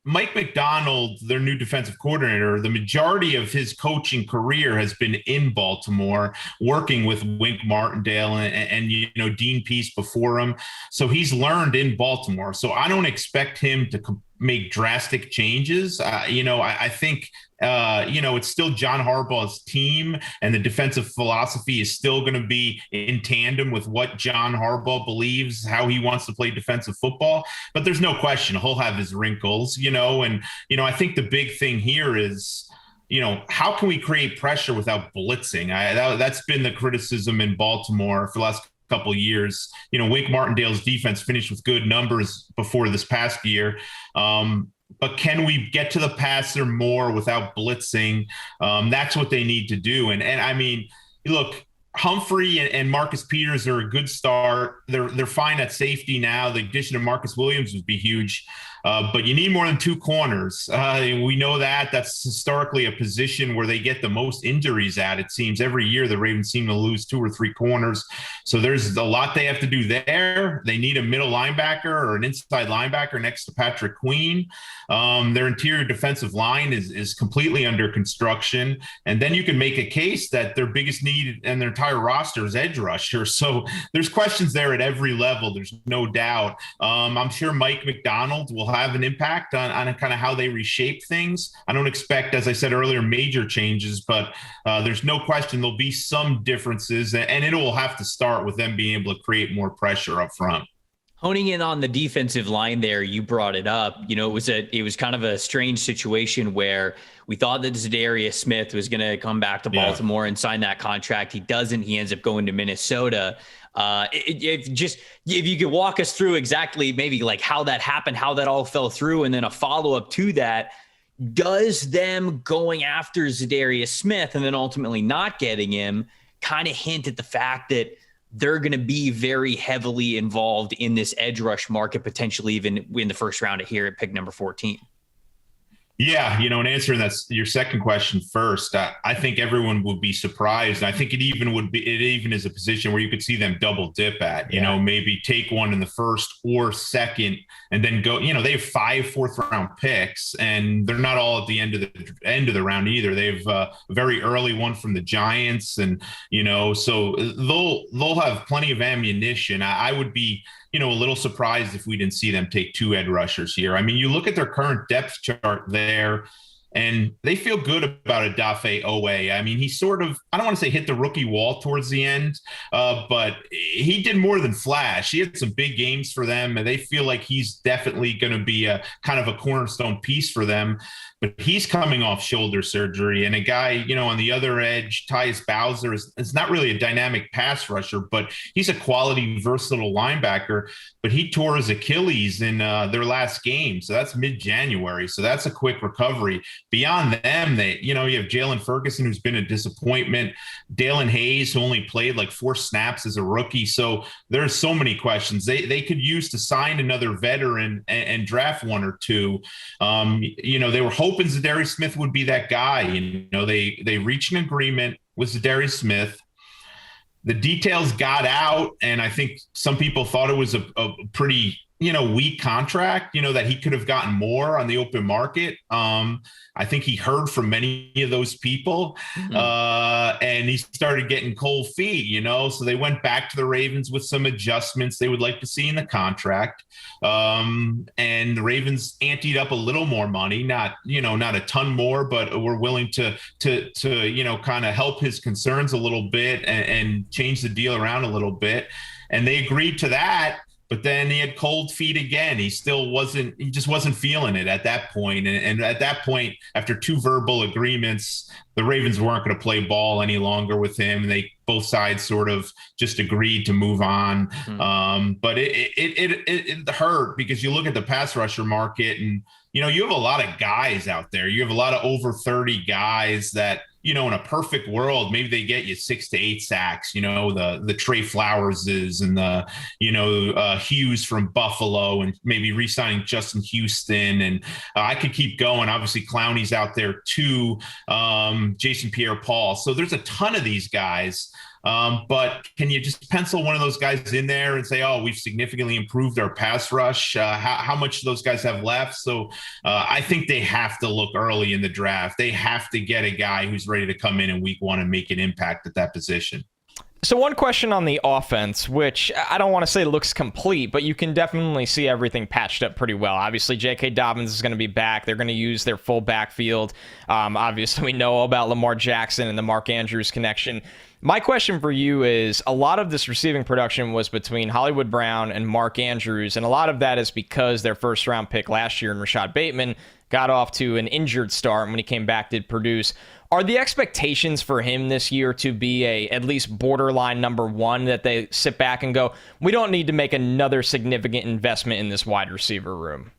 Mike Macdonald, their new defensive coordinator, the majority of his coaching career has been in Baltimore, working with Wink Martindale and Dean Pease before him. So he's learned in Baltimore. So I don't expect him to make drastic changes. I think it's still John Harbaugh's team, and the defensive philosophy is still going to be in tandem with what John Harbaugh believes, how he wants to play defensive football. But there's no question he'll have his wrinkles, I think the big thing here is, how can we create pressure without blitzing? That's been the criticism in Baltimore for the last couple of years. Wink Martindale's defense finished with good numbers before this past year. But can we get to the passer more without blitzing? That's what they need to do. And I mean, look, Humphrey and Marcus Peters are a good start. They're fine at safety now. The addition of Marcus Williams would be huge. But you need more than 2 corners. We know that. That's historically a position where they get the most injuries at. It seems every year the Ravens seem to lose 2 or 3 corners. So there's a lot they have to do there. They need a middle linebacker or an inside linebacker next to Patrick Queen. Their interior defensive line is completely under construction. And then you can make a case that their biggest need and their entire roster is edge rusher. So there's questions there at every level. There's no doubt. I'm sure Mike Macdonald will have an impact on kind of how they reshape things. I don't expect, as I said earlier, major changes, but there's no question there'll be some differences, and it will have to start with them being able to create more pressure up front. Honing in on the defensive line there, you brought it up. It was kind of a strange situation where we thought that Za'Darius Smith was going to come back to Baltimore and sign that contract. He doesn't. He ends up going to Minnesota. If you could walk us through exactly maybe like how that happened, how that all fell through, and then a follow-up to that, does them going after Za'Darius Smith and then ultimately not getting him kind of hint at the fact that they're going to be very heavily involved in this edge rush market, potentially even in the first round here at pick number 14? Yeah, in answering your second question first, I think everyone would be surprised. I think it even is a position where you could see them double dip at, maybe take one in the first or second and then go, they have 5 fourth-round picks, and they're not all at the end of the round either. They have a very early one from the Giants, and, so they'll have plenty of ammunition. I would be, a little surprised if we didn't see them take 2 edge rushers here. I mean, you look at their current depth chart there, and they feel good about Odafe Owe. I mean, he sort of, I don't want to say hit the rookie wall towards the end, but he did more than flash. He had some big games for them, and they feel like he's definitely going to be a kind of a cornerstone piece for them. But he's coming off shoulder surgery, and a guy, on the other edge, Tyus Bowser is not really a dynamic pass rusher, but he's a quality, versatile linebacker. But he tore his Achilles in their last game, so that's mid-January. So that's a quick recovery. Beyond them, you have Jalen Ferguson, who's been a disappointment, Dalen Hayes, who only played like 4 snaps as a rookie. So there's so many questions. They could use to sign another veteran and draft 1 or 2. They were hoping Za'Darius Smith would be that guy. They reached an agreement with Za'Darius Smith. The details got out, and I think some people thought it was a pretty weak contract, that he could have gotten more on the open market. I think he heard from many of those people, and he started getting cold feet, so they went back to the Ravens with some adjustments they would like to see in the contract. And the Ravens anteed up a little more money, not a ton more, but were willing to kind of help his concerns a little bit and change the deal around a little bit. And they agreed to that. But then he had cold feet again. He just wasn't feeling it at that point. And at that point, after 2 verbal agreements, the Ravens weren't going to play ball any longer with him. They both sides sort of just agreed to move on. But it hurt because you look at the pass rusher market and, you have a lot of guys out there. You have a lot of over 30 guys that, in a perfect world, maybe they get you 6 to 8 sacks, the Trey Flowerses and the, Hughes from Buffalo and maybe re-signing Justin Houston. And I could keep going. Obviously, Clowney's out there too. Jason Pierre-Paul. So there's a ton of these guys. But can you just pencil one of those guys in there and say, oh, we've significantly improved our pass rush? How much do those guys have left? So I think they have to look early in the draft. They have to get a guy who's ready to come in week 1 and make an impact at that position. So one question on the offense, which I don't want to say looks complete, but you can definitely see everything patched up pretty well. Obviously, J.K. Dobbins is going to be back. They're going to use their full backfield. Obviously, we know all about Lamar Jackson and the Mark Andrews connection. My question for you is, a lot of this receiving production was between Hollywood Brown and Mark Andrews, and a lot of that is because their first-round pick last year in Rashad Bateman got off to an injured start, and when he came back did produce. Are the expectations for him this year to be at least borderline number 1, that they sit back and go, we don't need to make another significant investment in this wide receiver room?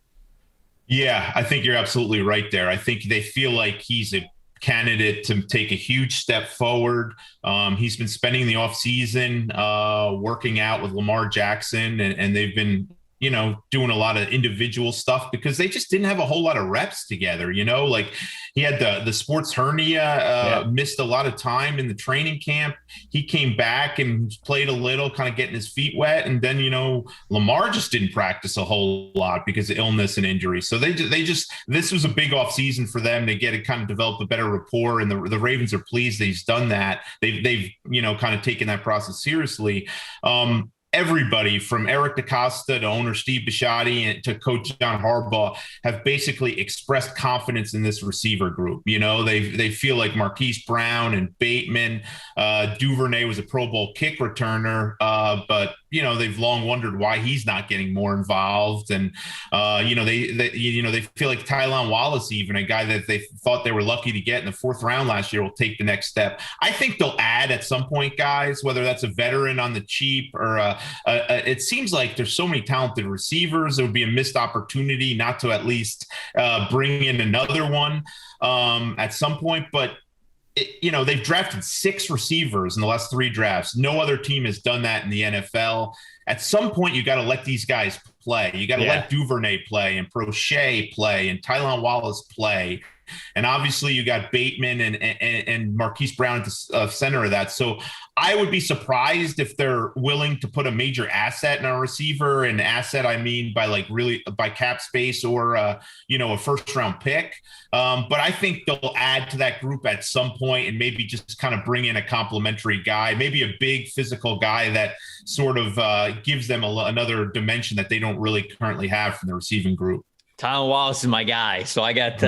Yeah, I think you're absolutely right there. I think they feel like he's a candidate to take a huge step forward. He's been spending the offseason working out with Lamar Jackson, and they've been doing a lot of individual stuff because they just didn't have a whole lot of reps together. Like he had the sports hernia, missed a lot of time in the training camp. He came back and played a little, kind of getting his feet wet. And then, Lamar just didn't practice a whole lot because of illness and injury. So this was a big off season for them. They get to kind of develop a better rapport, and the Ravens are pleased that he's done that. They've kind of taken that process seriously. Everybody from Eric DeCosta to owner Steve Bisciotti and to coach John Harbaugh have basically expressed confidence in this receiver group. They feel like Marquise Brown and Bateman, Duvernay was a Pro Bowl kick returner, but they've long wondered why he's not getting more involved. And, they feel like Tylan Wallace, even a guy that they thought they were lucky to get in the 4th round last year, will take the next step. I think they'll add at some point guys, whether that's a veteran on the cheap or it seems like there's so many talented receivers. It would be a missed opportunity not to at least bring in another one at some point. But they've drafted 6 receivers in the last 3 drafts. No other team has done that in the NFL. At some point, you got to let these guys play. You got to let Duvernay play and Prochet play and Tylan Wallace play. And obviously you got Bateman and Marquise Brown at the center of that. So I would be surprised if they're willing to put a major asset in a receiver. And asset, I mean, by cap space or, a 1st round pick. But I think they'll add to that group at some point and maybe just kind of bring in a complimentary guy, maybe a big physical guy that sort of gives them another dimension that they don't really currently have from the receiving group. Tylan Wallace is my guy, so I got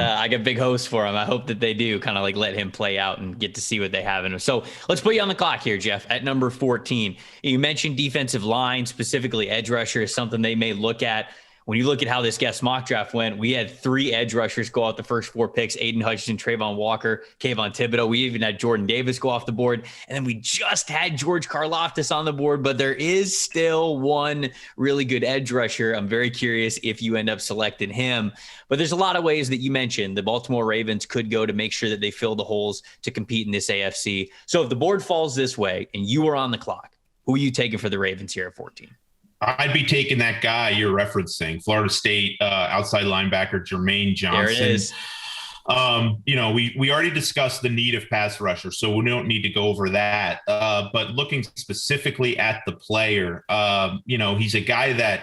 big hopes for him. I hope that they do kind of let him play out and get to see what they have in him. So let's put you on the clock here, Jeff, at number 14. You mentioned defensive line, specifically edge rusher, is something they may look at. When you look at how this guest mock draft went, we had 3 edge rushers go out the first 4 picks: Aidan Hutchinson, Travon Walker, Kayvon Thibodeaux. We even had Jordan Davis go off the board. And then we just had George Karlaftis on the board, but there is still one really good edge rusher. I'm very curious if you end up selecting him. But there's a lot of ways that you mentioned the Baltimore Ravens could go to make sure that they fill the holes to compete in this AFC. So if the board falls this way and you are on the clock, who are you taking for the Ravens here at 14? I'd be taking that guy you're referencing, Florida State outside linebacker Jermaine Johnson. There it is. We already discussed the need of pass rusher, so we don't need to go over that. But looking specifically at the player, he's a guy that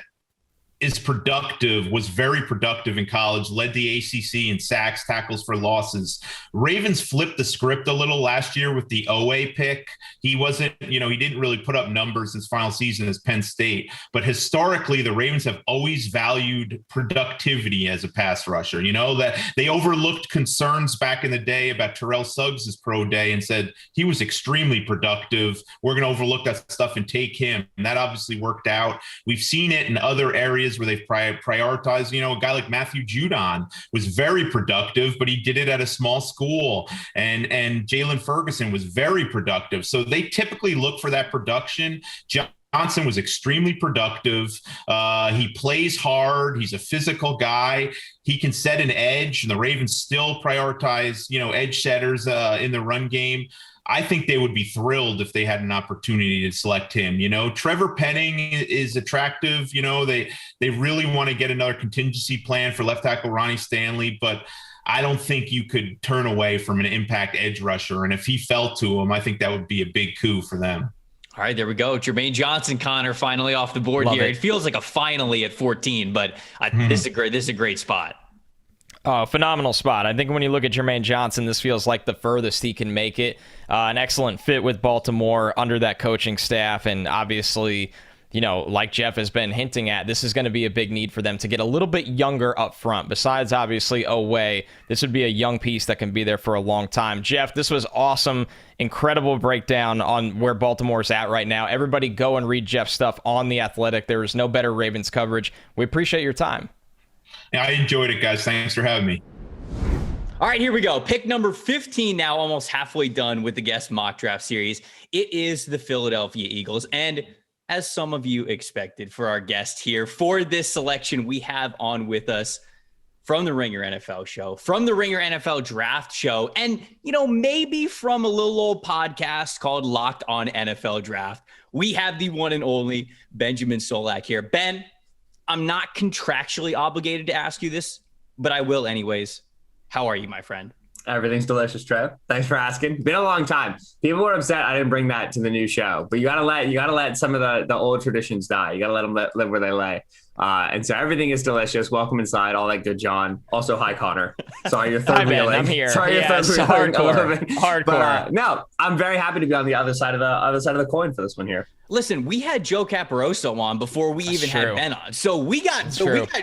was very productive in college, led the ACC in sacks, tackles for losses. Ravens flipped the script a little last year with the OA pick. He wasn't, he didn't really put up numbers his final season as Penn State, but historically the Ravens have always valued productivity as a pass rusher. That they overlooked concerns back in the day about Terrell Suggs' pro day and said he was extremely productive. We're going to overlook that stuff and take him. And that obviously worked out. We've seen it in other areas where they've prioritized, a guy like Matthew Judon was very productive, but he did it at a small school. And Jalen Ferguson was very productive. So they typically look for that production. Johnson was extremely productive. He plays hard. He's a physical guy. He can set an edge, and the Ravens still prioritize, edge setters in the run game. I think they would be thrilled if they had an opportunity to select him. Trevor Penning is attractive. They really want to get another contingency plan for left tackle Ronnie Stanley, but I don't think you could turn away from an impact edge rusher. And if he fell to him, I think that would be a big coup for them. All right, there we go. Jermaine Johnson, Connor, finally off the board. Love here. It feels like a finally at 14, but this is a great spot. Oh, phenomenal spot. I think when you look at Jermaine Johnson, this feels like the furthest he can make it. An excellent fit with Baltimore under that coaching staff. And obviously, like Jeff has been hinting at, this is going to be a big need for them to get a little bit younger up front. Besides, obviously, Oweh, this would be a young piece that can be there for a long time. Jeff, this was awesome. Incredible breakdown on where Baltimore's at right now. Everybody go and read Jeff's stuff on The Athletic. There is no better Ravens coverage. We appreciate your time. Yeah, I enjoyed it, guys. Thanks for having me. All right, here we go. Pick number 15 now, almost halfway done with the guest mock draft series. It is the Philadelphia Eagles. And as some of you expected for our guest here, for this selection, we have on with us from the Ringer NFL show, from the Ringer NFL draft show, and, maybe from a little old podcast called Locked On NFL Draft, we have the one and only Benjamin Solak here. Ben, I'm not contractually obligated to ask you this, but I will anyways. How are you, my friend? Everything's delicious, Trev. Thanks for asking. Been a long time. People were upset I didn't bring that to the new show, but you gotta let some of the old traditions die. You gotta let them live where they lay. And so everything is delicious. Welcome inside, all that good, John. Also, hi, Connor. Sorry, you're third wheeling. I'm here. Sorry, yeah, you're third wheeling a little bit. Hardcore. But no, I'm very happy to be on the other side of the coin for this one here. Listen, we had Joe Caporoso on before we had Ben on, so we got Connor's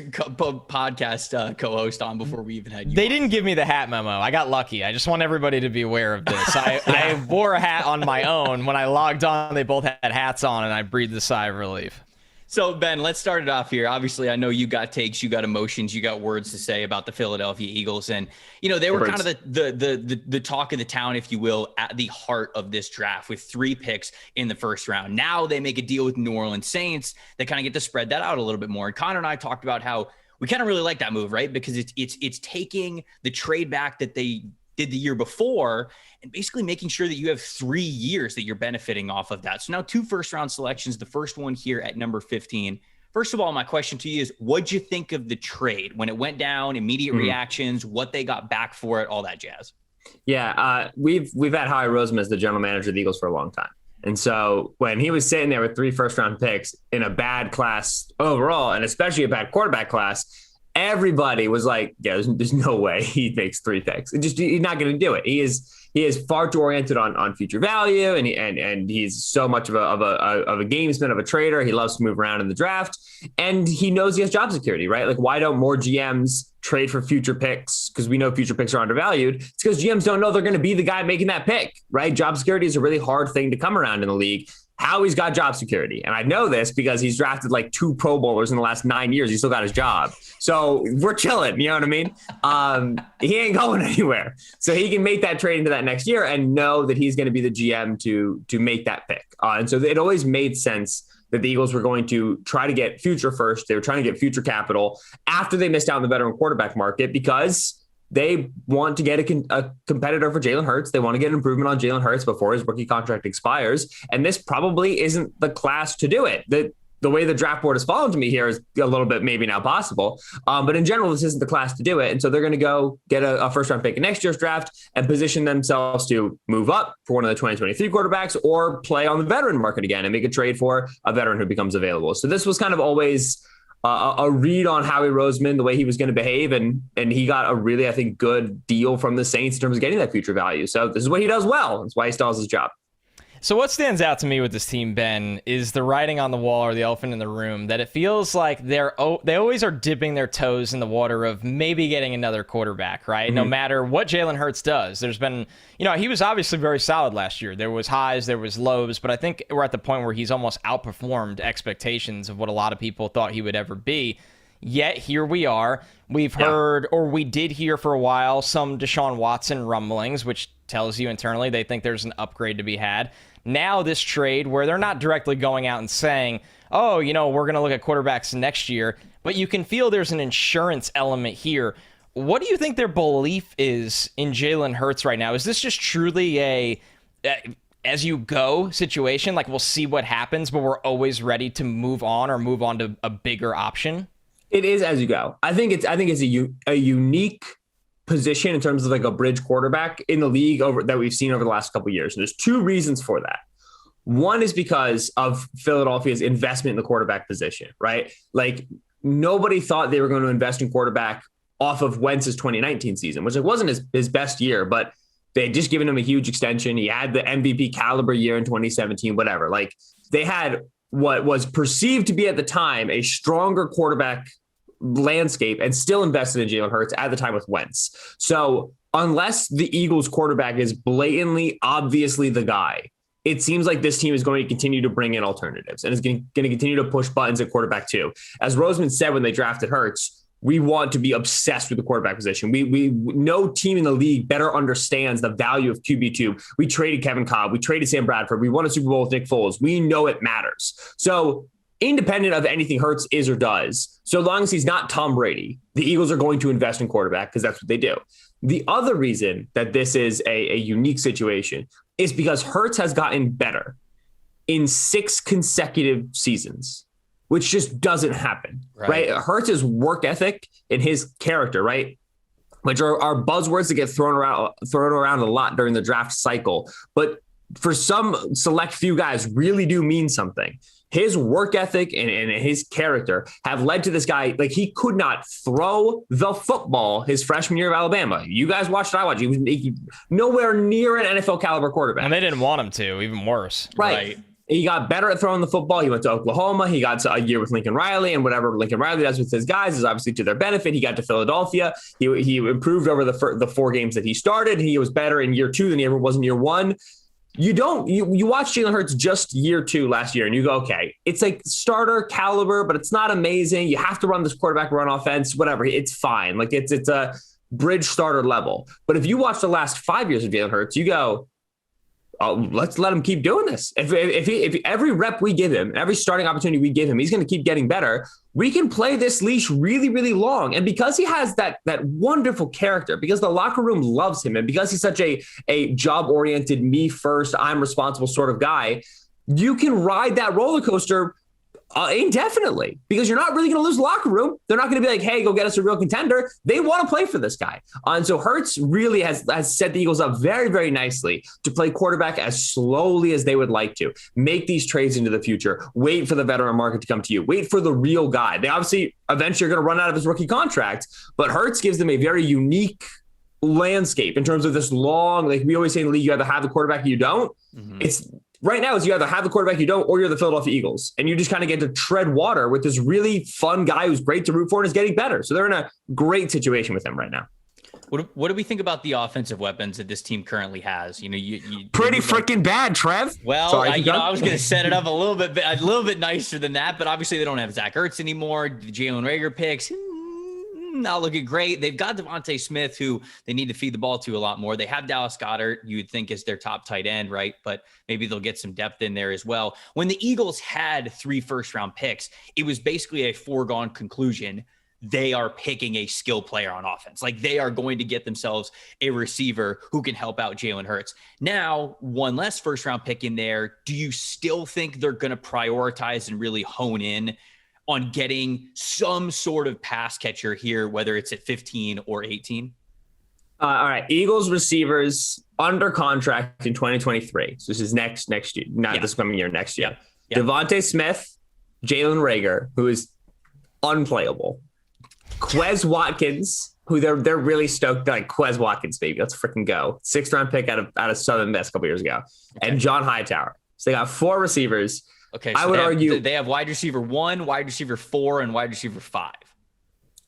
podcast co-host on before we even had you. They didn't give me the hat memo. I got lucky. I just want everybody to be aware of this. I wore a hat on my own when I logged on. They both had hats on, and I breathed a sigh of relief. So, Ben, let's start it off here. Obviously, I know you got takes, you got emotions, you got words to say about the Philadelphia Eagles. And, they were kind of the talk of the town, if you will, at the heart of this draft with 3 picks in the first round. Now they make a deal with New Orleans Saints. They kind of get to spread that out a little bit more. And Connor and I talked about how we kind of really like that move, right? Because it's taking the trade back that they did the year before and basically making sure that you have 3 years that you're benefiting off of that. So now 2 first-round selections, the first one here at number 15. First of all, my question to you is, what'd you think of the trade when it went down, immediate reactions, what they got back for it, all that jazz? Yeah, we've had Howie Roseman as the general manager of the Eagles for a long time. And so when he was sitting there with 3 first-round picks in a bad class overall, and especially a bad quarterback class, everybody was like, yeah, there's no way he makes 3 picks. He's not going to do it. He is far too oriented on future value, and he's so much of a gamesman, of a trader. He loves to move around in the draft, and he knows he has job security, right? Like, why don't more GMs trade for future picks? Because we know future picks are undervalued. It's because GMs don't know they're going to be the guy making that pick, right? Job security is a really hard thing to come around in the league. Howie's got job security. And I know this because he's drafted like 2 Pro Bowlers in the last 9 years. He still got his job. So we're chilling. You know what I mean? He ain't going anywhere. So he can make that trade into that next year and know that he's going to be the GM to make that pick. And so it always made sense that the Eagles were going to try to get future first. They were trying to get future capital after they missed out on the veteran quarterback market because they want to get a competitor for Jalen Hurts. They want to get an improvement on Jalen Hurts before his rookie contract expires. And this probably isn't the class to do it. The the way the draft board has fallen to me here is a little bit maybe now possible. But in general, this isn't the class to do it. And so they're going to go get a first round pick in next year's draft and position themselves to move up for one of the 2023 quarterbacks or play on the veteran market again and make a trade for a veteran who becomes available. So this was kind of always a read on Howie Roseman, the way he was going to behave. And he got a really, I think, good deal from the Saints in terms of getting that future value. So this is what he does well. That's why he still has his job. So what stands out to me with this team, Ben, is the writing on the wall or the elephant in the room, that it feels like they always are dipping their toes in the water of maybe getting another quarterback, right? No matter what Jalen Hurts does. There's been, he was obviously very solid last year. There was highs, there was lows, but I think we're at the point where he's almost outperformed expectations of what a lot of people thought he would ever be. Yet here we are. We've heard, or we did hear for a while, some Deshaun Watson rumblings, which tells you internally they think there's an upgrade to be had. Now this trade where they're not directly going out and saying, oh, we're going to look at quarterbacks next year, but you can feel there's an insurance element here. What do you think their belief is in Jalen Hurts right now? Is this just truly a as you go situation? Like, we'll see what happens, but we're always ready to move on or move on to a bigger option? It is as you go. I think it's a unique position in terms of like a bridge quarterback in the league that we've seen over the last couple of years. And there's two reasons for that. One is because of Philadelphia's investment in the quarterback position, right? Like, nobody thought they were going to invest in quarterback off of Wentz's 2019 season, which wasn't his best year, but they had just given him a huge extension. He had the MVP caliber year in 2017, whatever. Like, they had what was perceived to be at the time a stronger quarterback landscape and still invested in Jalen Hurts at the time with Wentz. So unless the Eagles quarterback is blatantly, obviously the guy, it seems like this team is going to continue to bring in alternatives and is going to continue to push buttons at quarterback too. As Roseman said when they drafted Hurts, we want to be obsessed with the quarterback position. We no team in the league better understands the value of QB2. We traded Kevin Cobb. We traded Sam Bradford. We won a Super Bowl with Nick Foles. We know it matters. So independent of anything Hurts is or does, so long as he's not Tom Brady, the Eagles are going to invest in quarterback because that's what they do. The other reason that this is a unique situation is because Hurts has gotten better in 6 consecutive seasons, which just doesn't happen, right? Hurts' work ethic and his character, right? Which are buzzwords that get thrown around a lot during the draft cycle. But for some select few guys really do mean something. His work ethic and his character have led to this guy. Like, he could not throw the football his freshman year of Alabama. You guys watched it. I watched. He was nowhere near an NFL caliber quarterback. And they didn't want him to, even worse. Right. He got better at throwing the football. He went to Oklahoma. He got to a year with Lincoln Riley, and whatever Lincoln Riley does with his guys is obviously to their benefit. He got to Philadelphia. He improved over the 4 games that he started. He was better in year 2 than he ever was in year 1. You watch Jalen Hurts just year 2 last year and you go, okay, it's like starter caliber, but it's not amazing. You have to run this quarterback run offense, whatever. It's fine. Like, it's a bridge starter level. But if you watch the last 5 years of Jalen Hurts, you go, oh, let's let him keep doing this. If every rep we give him, every starting opportunity we give him, he's going to keep getting better. We can play this leash really, really long. And because he has that wonderful character, because the locker room loves him, and because he's such a job-oriented, me first, I'm responsible sort of guy, you can ride that roller coaster indefinitely, because you're not really going to lose the locker room. They're not going to be like, hey, go get us a real contender. They want to play for this guy. And so Hurts really has set the Eagles up very, very nicely to play quarterback as slowly as they would like to. Make these trades into the future. Wait for the veteran market to come to you. Wait for the real guy. They obviously eventually are going to run out of his rookie contract, but Hurts gives them a very unique landscape in terms of this long, like we always say in the league, you either have the quarterback or you don't. It's right now is you either have the quarterback you don't, or you're the Philadelphia Eagles, and you just kind of get to tread water with this really fun guy who's great to root for and is getting better. So they're in a great situation with him right now. What do we think about the offensive weapons that this team currently has? Pretty freaking bad, Trev. Well, sorry, I was going to set it up a little bit nicer than that, but obviously they don't have Zach Ertz anymore. The Jalen Reagor picks not looking great. They've got Devontae Smith, who they need to feed the ball to a lot more. They have Dallas Goedert, you would think is their top tight end, right? But maybe they'll get some depth in there as well. When the Eagles had 3 first-round picks, it was basically a foregone conclusion they are picking a skill player on offense. Like they are going to get themselves a receiver who can help out Jalen Hurts. Now, one less first round pick in there. Do you still think they're going to prioritize and really hone in on getting some sort of pass catcher here, whether it's at 15 or 18? All right. Eagles receivers under contract in 2023. So this is next year, not this coming year, next year. Yeah. Devontae Smith, Jalen Reagor, who is unplayable. Quez Watkins, who they're really stoked, like Quez Watkins, baby. Let's freaking go. 6th round pick out of Southern Miss a couple years ago. Okay. And John Hightower. So they got 4 receivers. Okay. So I would argue they have wide receiver 1, wide receiver 4, and wide receiver 5.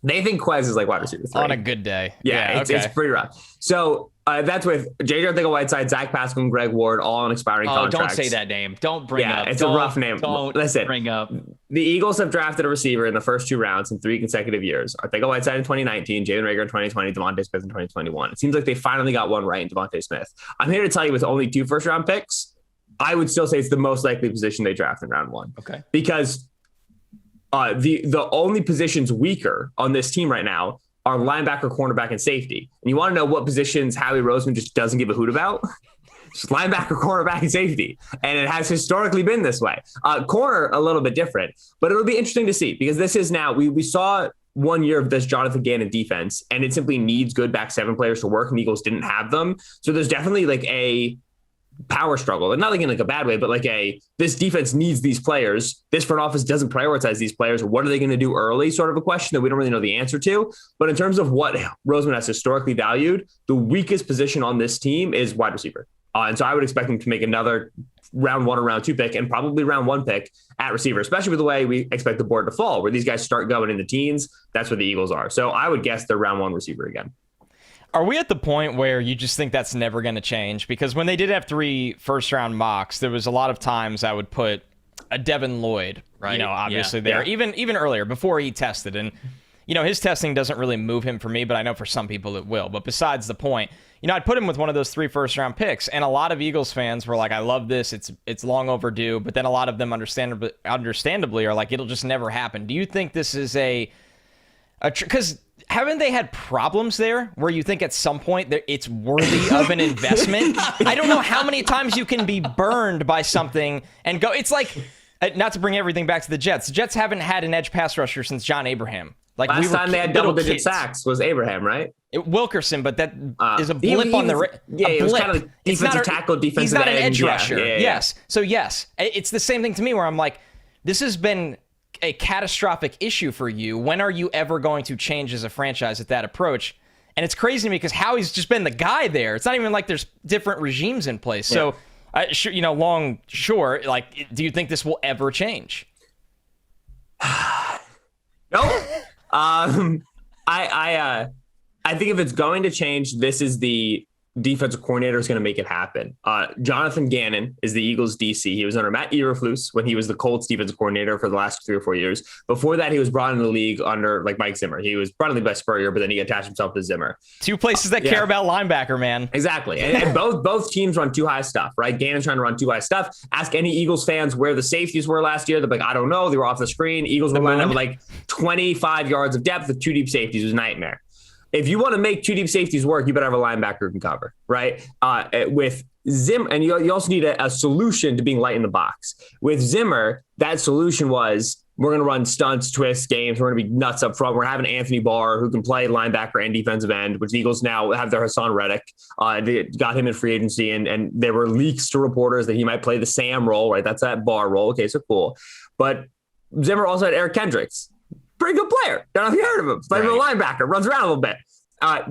They think Quez is like wide receiver 3. On a good day. Yeah, it's pretty rough. So that's with J.J. Arcega-Whiteside, Zach Pascal, and Greg Ward, all on expiring contracts. Don't say that name. Don't bring up. It's a rough name. Listen, bring up. The Eagles have drafted a receiver in the first 2 rounds in 3 consecutive years. Arcega-Whiteside in 2019, Jalen Reagor in 2020, Devontae Smith in 2021. It seems like they finally got one right in Devontae Smith. I'm here to tell you, with only 2 first-round picks, I would still say it's the most likely position they draft in round 1. Okay. Because the only positions weaker on this team right now are linebacker, cornerback, and safety. And you want to know what positions Howie Roseman just doesn't give a hoot about? Just linebacker, cornerback, and safety. And it has historically been this way. Corner, a little bit different. But it'll be interesting to see, because this is now, we saw 1 year of this Jonathan Gannon defense, and it simply needs good back 7 players to work, and the Eagles didn't have them. So there's definitely like a power struggle, and not like in like a bad way, but like this defense needs these players. This front office doesn't prioritize these players. What are they going to do early? Sort of a question that we don't really know the answer to. But in terms of what Roseman has historically valued, the weakest position on this team is wide receiver. And so I would expect them to make another round 1 or round 2 pick, and probably round 1 pick at receiver, especially with the way we expect the board to fall, where these guys start going in the teens. That's where the Eagles are. So I would guess they're round 1 receiver again. Are we at the point where you just think that's never going to change? Because when they did have 3 first-round mocks, there was a lot of times I would put a Devin Lloyd, right? Obviously there, even earlier, before he tested. And, his testing doesn't really move him for me, but I know for some people it will. But besides the point, I'd put him with one of those 3 first-round picks. And a lot of Eagles fans were like, I love this. It's long overdue. But then a lot of them understandably are like, it'll just never happen. Do you think this is because haven't they had problems there where you think at some point that it's worthy of an investment? I don't know how many times you can be burned by something and go. It's like, not to bring everything back to the Jets. The Jets haven't had an edge pass rusher since John Abraham. Like last time they had double-digit sacks was Abraham, right? Wilkerson, but that is a blip on the... Yeah, it was kind of like defensive tackle, defensive He's not an edge rusher. Yeah. Yes. So yes, it's the same thing to me where I'm like, this has been a catastrophic issue for you. When are you ever going to change as a franchise at that approach? And it's crazy to me because Howie's just been the guy there. It's not even like there's different regimes in place. So, long, short, like, do you think this will ever change? No. I think if it's going to change, this is the defensive coordinator is going to make it happen. Jonathan Gannon is the Eagles DC. He was under Matt Eberflus when he was the Colts defensive coordinator for the last 3 or 4 years. Before that, he was brought into the league under like Mike Zimmer. He was brought in by Spurrier, but then he attached himself to Zimmer. 2 places that care about linebacker, man. Exactly. And both teams run too high stuff, right? Gannon's trying to run too high stuff. Ask any Eagles fans where the safeties were last year. They're like, I don't know. They were off the screen. Eagles were lining up with like 25 yards of depth with 2 deep safeties. It was a nightmare. If you want to make 2 deep safeties work, you better have a linebacker who can cover, right? With Zimmer, and you also need a solution to being light in the box. With Zimmer, that solution was, we're going to run stunts, twists, games. We're going to be nuts up front. We're having Anthony Barr, who can play linebacker and defensive end, which the Eagles now have their Hassan Reddick. They got him in free agency, and there were leaks to reporters that he might play the Sam role, right? That's that Barr role. Okay, so cool. But Zimmer also had Eric Kendricks. Pretty good player. Don't know if you heard of him. Played with a linebacker. Runs around a little bit.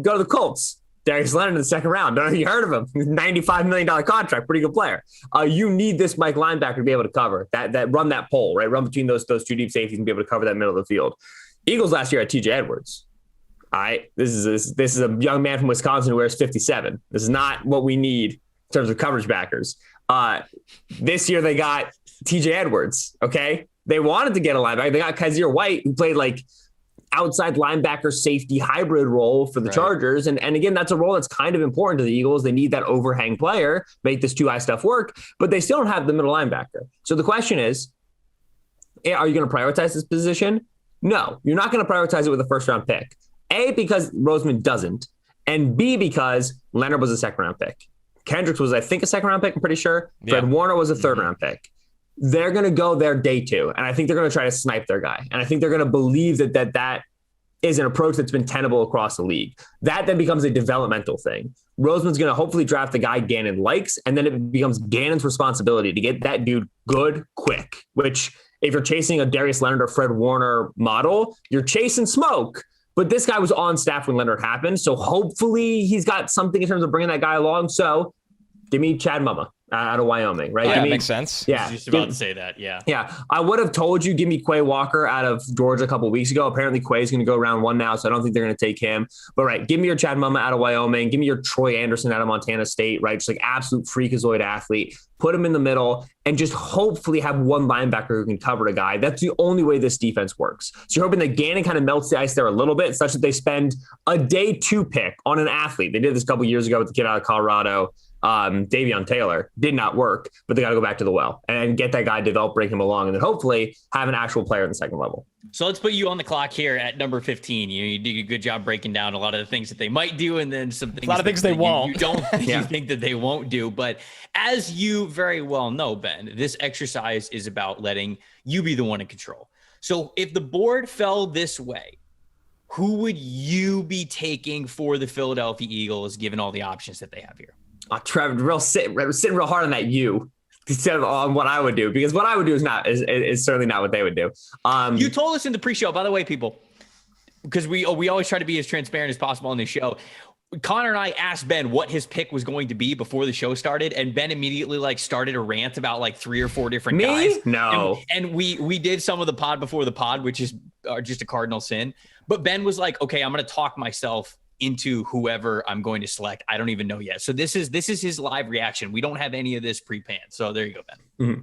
Go to the Colts. Darius Leonard in the 2nd round. Don't know if you heard of him. $95 million contract. Pretty good player. You need this Mike linebacker to be able to cover that run that pole, right? Run between those 2 deep safeties and be able to cover that middle of the field. Eagles last year had TJ Edwards. All right. This is a young man from Wisconsin who wears 57. This is not what we need in terms of coverage backers. This year they got TJ Edwards. Okay. They wanted to get a linebacker. They got Kaiser White, who played like outside linebacker safety hybrid role for the Chargers. And again, that's a role that's kind of important to the Eagles. They need that overhang player, make this 2 high stuff work, but they still don't have the middle linebacker. So the question is, are you going to prioritize this position? No, you're not going to prioritize it with a first-round pick. A, because Roseman doesn't, and B, because Leonard was a second-round pick. Kendricks was, I think, a second-round pick, I'm pretty sure. Fred Warner was a third-round pick. They're going to go there day 2, and I think they're going to try to snipe their guy. And I think they're going to believe that is an approach that's been tenable across the league. That then becomes a developmental thing. Roseman's going to hopefully draft the guy Gannon likes, and then it becomes Gannon's responsibility to get that dude good quick, which if you're chasing a Darius Leonard or Fred Warner model, you're chasing smoke. But this guy was on staff when Leonard happened, so hopefully he's got something in terms of bringing that guy along. So give me Chad Muma out of Wyoming, right? Yeah, that makes sense. Yeah. I was just about to say that, yeah. Yeah, I would have told you, give me Quay Walker out of Georgia a couple of weeks ago. Apparently Quay's going to go round 1 now, so I don't think they're going to take him. But right, give me your Chad Muma out of Wyoming. Give me your Troy Anderson out of Montana State, right? Just like absolute freakazoid athlete. Put him in the middle and just hopefully have one linebacker who can cover a guy. That's the only way this defense works. So you're hoping that Gannon kind of melts the ice there a little bit, such that they spend a day 2 pick on an athlete. They did this a couple years ago with the kid out of Colorado. Davion Taylor did not work, but they got to go back to the well and get that guy developed, bring him along, and then hopefully have an actual player in the second level. So let's put you on the clock here at number 15. You did a good job breaking down a lot of the things that they might do, and then some things, a lot of things they won't. You don't you think that they won't do. But as you very well know, Ben, this exercise is about letting you be the one in control. So if the board fell this way, who would you be taking for the Philadelphia Eagles, given all the options that they have here? Trevor, sitting real hard on that instead of on what I would do, because what I would do is certainly not what they would do. You told us in the pre-show, by the way, people, because we always try to be as transparent as possible on this show. Connor and I asked Ben what his pick was going to be before the show started, and Ben immediately started a rant about 3 or 4 different guys. No. And we did some of the pod before the pod, which is just a cardinal sin. But Ben was like, okay, I'm going to talk myself into whoever I'm going to select. I don't even know yet. So this is his live reaction. We don't have any of this pre-planned. So there you go, Ben. Mm-hmm.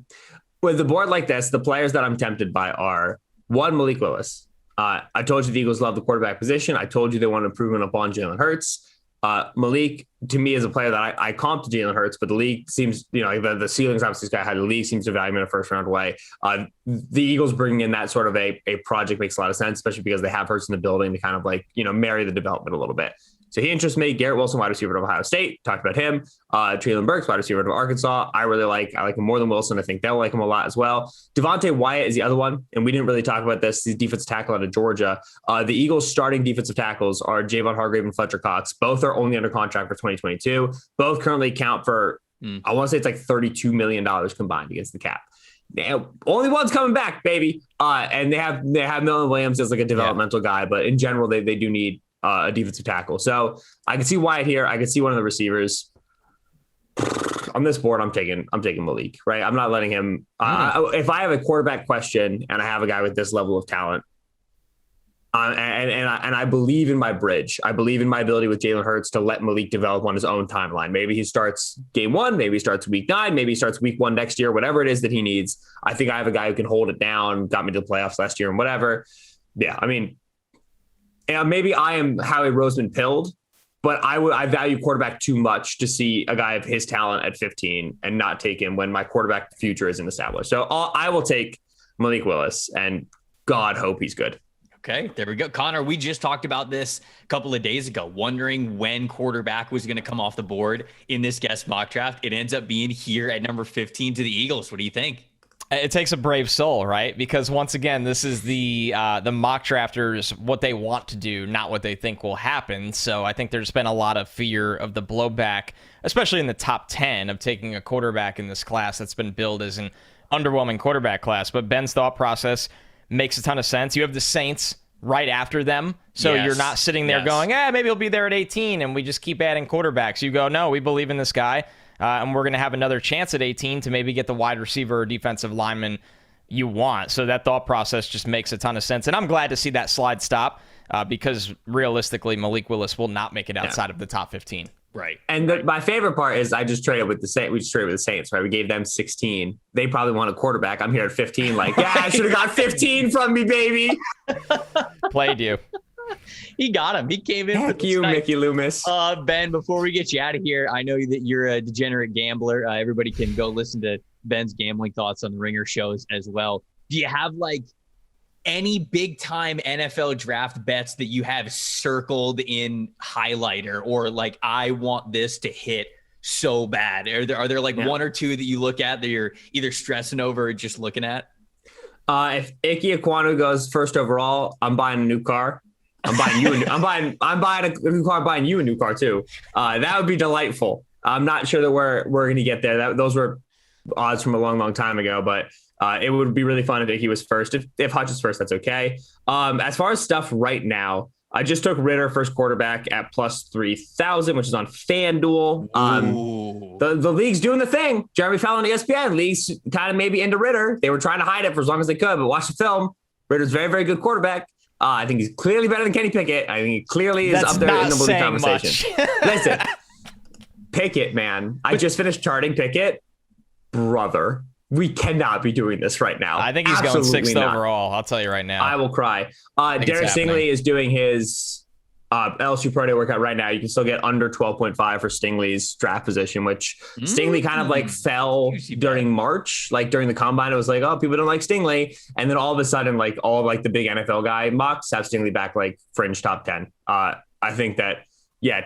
With the board like this, the players that I'm tempted by are one, Malik Willis. I told you the Eagles love the quarterback position. I told you they want improvement upon Jalen Hurts. Malik, to me, is a player that I comp to Jalen Hurts, but the league seems, the ceilings obviously this guy had. The league seems to value him in a first round way. The Eagles bringing in that sort of a project makes a lot of sense, especially because they have Hurts in the building to kind of marry the development a little bit. So he interests me. Garrett Wilson, wide receiver of Ohio State, talked about him. Treylon Burks, wide receiver of Arkansas. I like him more than Wilson. I think they'll like him a lot as well. Devontae Wyatt is the other one, and we didn't really talk about this. He's defensive tackle out of Georgia. The Eagles' starting defensive tackles are Javon Hargrave and Fletcher Cox. Both are only under contract for 2022. Both currently count for, I want to say it's $32 million combined against the cap. Only one's coming back, baby. And they have Milton Williams as a developmental guy, but in general, they do need a defensive tackle. So I can see Wyatt here. I can see one of the receivers. On this board, I'm taking Malik, right? I'm not letting him. If I have a quarterback question and I have a guy with this level of talent, and I believe in my bridge, I believe in my ability with Jalen Hurts to let Malik develop on his own timeline. Maybe he starts game 1, maybe he starts week 9, maybe he starts week 1 next year, whatever it is that he needs. I think I have a guy who can hold it down, got me to the playoffs last year and whatever. Yeah, I mean, and maybe I am Howie Roseman pilled, but I value quarterback too much to see a guy of his talent at 15 and not take him when my quarterback future isn't established. So I will take Malik Willis, and God hope he's good. Okay, there we go. Connor, we just talked about this a couple of days ago, wondering when quarterback was going to come off the board in this guest mock draft. It ends up being here at number 15 to the Eagles. What do you think? It takes a brave soul, right? Because once again, this is the mock drafters, what they want to do, not what they think will happen. So I think there's been a lot of fear of the blowback, especially in the top 10, of taking a quarterback in this class that's been billed as an underwhelming quarterback class. But Ben's thought process makes a ton of sense. You have the Saints right after them. So you're not sitting there going, maybe he'll be there at 18 and we just keep adding quarterbacks. You go, no, we believe in this guy. And we're going to have another chance at 18 to maybe get the wide receiver or defensive lineman you want. So that thought process just makes a ton of sense. And I'm glad to see that slide stop because realistically, Malik Willis will not make it outside of the top 15. Right. And my favorite part is I just traded with the Saints. We just traded with the Saints, right? We gave them 16. They probably want a quarterback. I'm here at 15. I should have got 15 from me, baby. Played you. He got him. He came in. Thank you, Mickey Loomis. Ben, before we get you out of here, I know that you're a degenerate gambler. Everybody can go listen to Ben's gambling thoughts on the Ringer shows as well. Do you have any big time NFL draft bets that you have circled in highlighter, or like, I want this to hit so bad? Are there like one or two that you look at that you're either stressing over or just looking at? If Ickey Ekwonu goes first overall, I'm buying a new car. I'm buying you. I'm buying a new car. I'm buying you a new car too. That would be delightful. I'm not sure that we're going to get there. Those were odds from a long, long time ago, but it would be really fun if Ickey was first. If Hutch is first, that's okay. As far as stuff right now, I just took Ritter first quarterback at plus 3,000, which is on FanDuel. The league's doing the thing. Jeremy Fallon, ESPN, league's kind of maybe into Ritter. They were trying to hide it for as long as they could, but watch the film. Ritter's very, very good quarterback. I think he's clearly better than Kenny Pickett. I think he clearly is up there in the movie conversation. Listen, Pickett, man. I just finished charting Pickett. Brother, we cannot be doing this right now. I think he's going sixth overall. I'll tell you right now. I will cry. Derek Stingley is doing his LSU Pro Day workout right now. You can still get under 12.5 for Stingley's draft position, which Stingley kind of like fell during March, like during the combine. It was like, oh, people don't like Stingley. And then all of a sudden, like all of like the big NFL guy mocks have Stingley back like fringe top 10. I think that,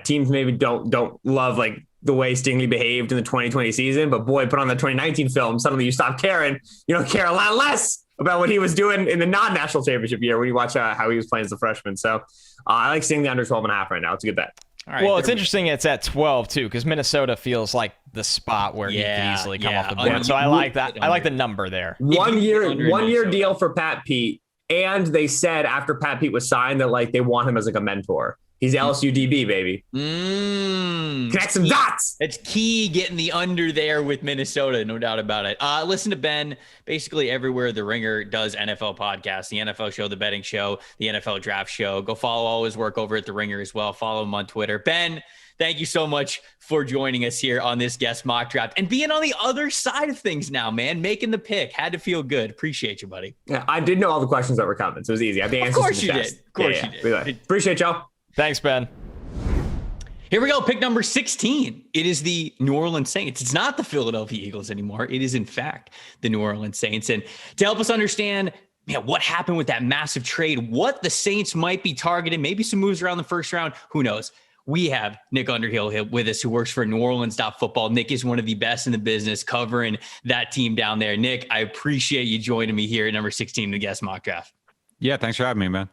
teams maybe don't love like the way Stingley behaved in the 2020 season, but boy, put on the 2019 film, suddenly you stop caring. You don't care a lot less about what he was doing in the non-national championship year when you watch how he was playing as a freshman. So I like Stingley under 12.5 right now. It's a good bet. All right, well, it's interesting it's at 12 too, because Minnesota feels like the spot where he can easily come off the board. So I like that. I like the number there. One year deal for Pat Pete, and they said after Pat Pete was signed that like they want him as like a mentor. He's LSU DB, baby. Connect some dots. It's key getting the under there with Minnesota, no doubt about it. Listen to Ben basically everywhere the Ringer does NFL podcasts, the NFL show, the betting show, the NFL draft show. Go follow all his work over at the Ringer as well. Follow him on Twitter. Ben, thank you so much for joining us here on this guest mock draft and being on the other side of things now, man. Making the pick. Had to feel good. Appreciate you, buddy. Yeah, I did know all the questions that were coming, so it was easy. I had the answers. Of course you did. Of course you did. Appreciate y'all. Thanks, Ben. Here we go. Pick number 16. It is the New Orleans Saints. It's not the Philadelphia Eagles anymore. It is, in fact, the New Orleans Saints. And to help us understand what happened with that massive trade, what the Saints might be targeting, maybe some moves around the first round, who knows? We have Nick Underhill with us, who works for NewOrleans.football. Nick is one of the best in the business covering that team down there. Nick, I appreciate you joining me here at number 16 in the guest mock draft. Yeah, thanks for having me, man.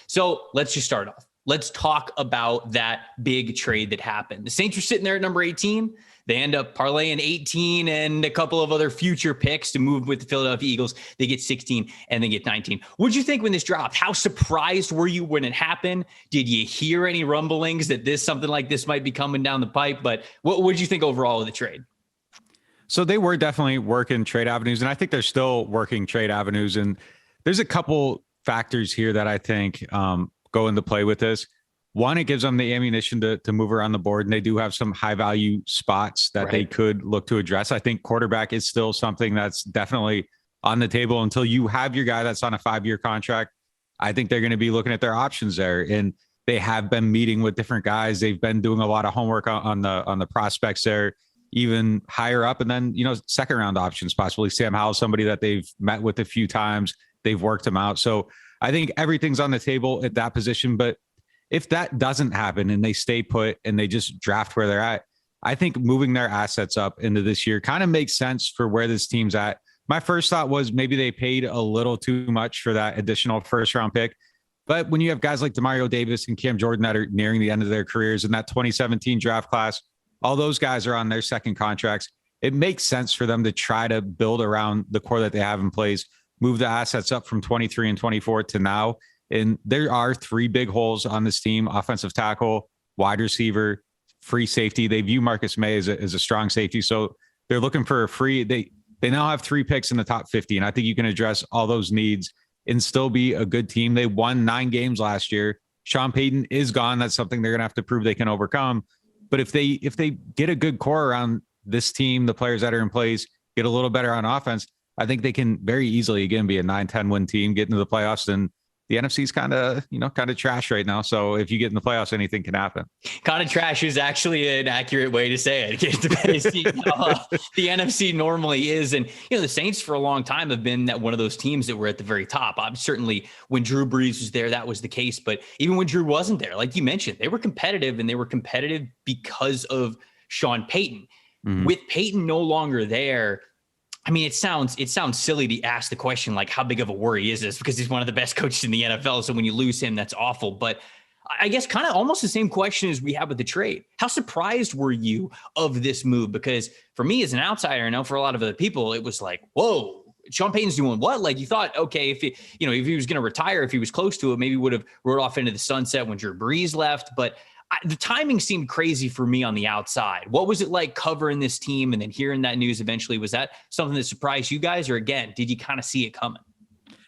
So let's just start off. Let's talk about that big trade that happened. The Saints are sitting there at number 18. They end up parlaying 18 and a couple of other future picks to move with the Philadelphia Eagles. They get 16 and they get 19. What did you think when this dropped? How surprised were you when it happened? Did you hear any rumblings that something like this might be coming down the pipe? But what did you think overall of the trade? So they were definitely working trade avenues, and I think they're still working trade avenues. And there's a couple factors here that I think go into play with this. One, it gives them the ammunition to move around the board, and they do have some high value spots that they could look to address. I think quarterback is still something that's definitely on the table until you have your guy that's on a 5-year contract. I think they're going to be looking at their options there, and they have been meeting with different guys. They've been doing a lot of homework on the prospects there, even higher up, and then second round options, possibly Sam Howell, somebody that they've met with a few times. They've worked him out. So I think everything's on the table at that position. But if that doesn't happen and they stay put and they just draft where they're at, I think moving their assets up into this year kind of makes sense for where this team's at. My first thought was maybe they paid a little too much for that additional first round pick. But when you have guys like Demario Davis and Cam Jordan that are nearing the end of their careers in that 2017 draft class, all those guys are on their second contracts. It makes sense for them to try to build around the core that they have in place, move the assets up from 23 and 24 to now. And there are 3 big holes on this team: offensive tackle, wide receiver, free safety. They view Marcus May as a strong safety. So they're looking for a free. They now have 3 picks in the top 50. And I think you can address all those needs and still be a good team. They won 9 games last year. Sean Payton is gone. That's something they're going to have to prove they can overcome. But if they get a good core around this team, the players that are in place, get a little better on offense, I think they can very easily, again, be a 9-10 win team, get into the playoffs, and the NFC's kind of trash right now. So if you get in the playoffs, anything can happen. Kind of trash is actually an accurate way to say it. The NFC normally is. And, the Saints for a long time have been one of those teams that were at the very top. Certainly when Drew Brees was there, that was the case. But even when Drew wasn't there, like you mentioned, they were competitive, and they were competitive because of Sean Payton. Mm-hmm. With Payton no longer there, I mean, it sounds silly to ask the question, like, how big of a worry is this? Because he's one of the best coaches in the NFL. So when you lose him, that's awful. But I guess kind of almost the same question as we have with the trade. How surprised were you of this move? Because for me as an outsider, I know for a lot of other people, it was like, whoa, Sean Payton's doing what? Like, you thought, okay, if he was going to retire, if he was close to it, maybe would have rode off into the sunset when Drew Brees left. But the timing seemed crazy for me on the outside. What was it like covering this team and then hearing that news eventually? Was that something that surprised you guys? Or again, did you kind of see it coming?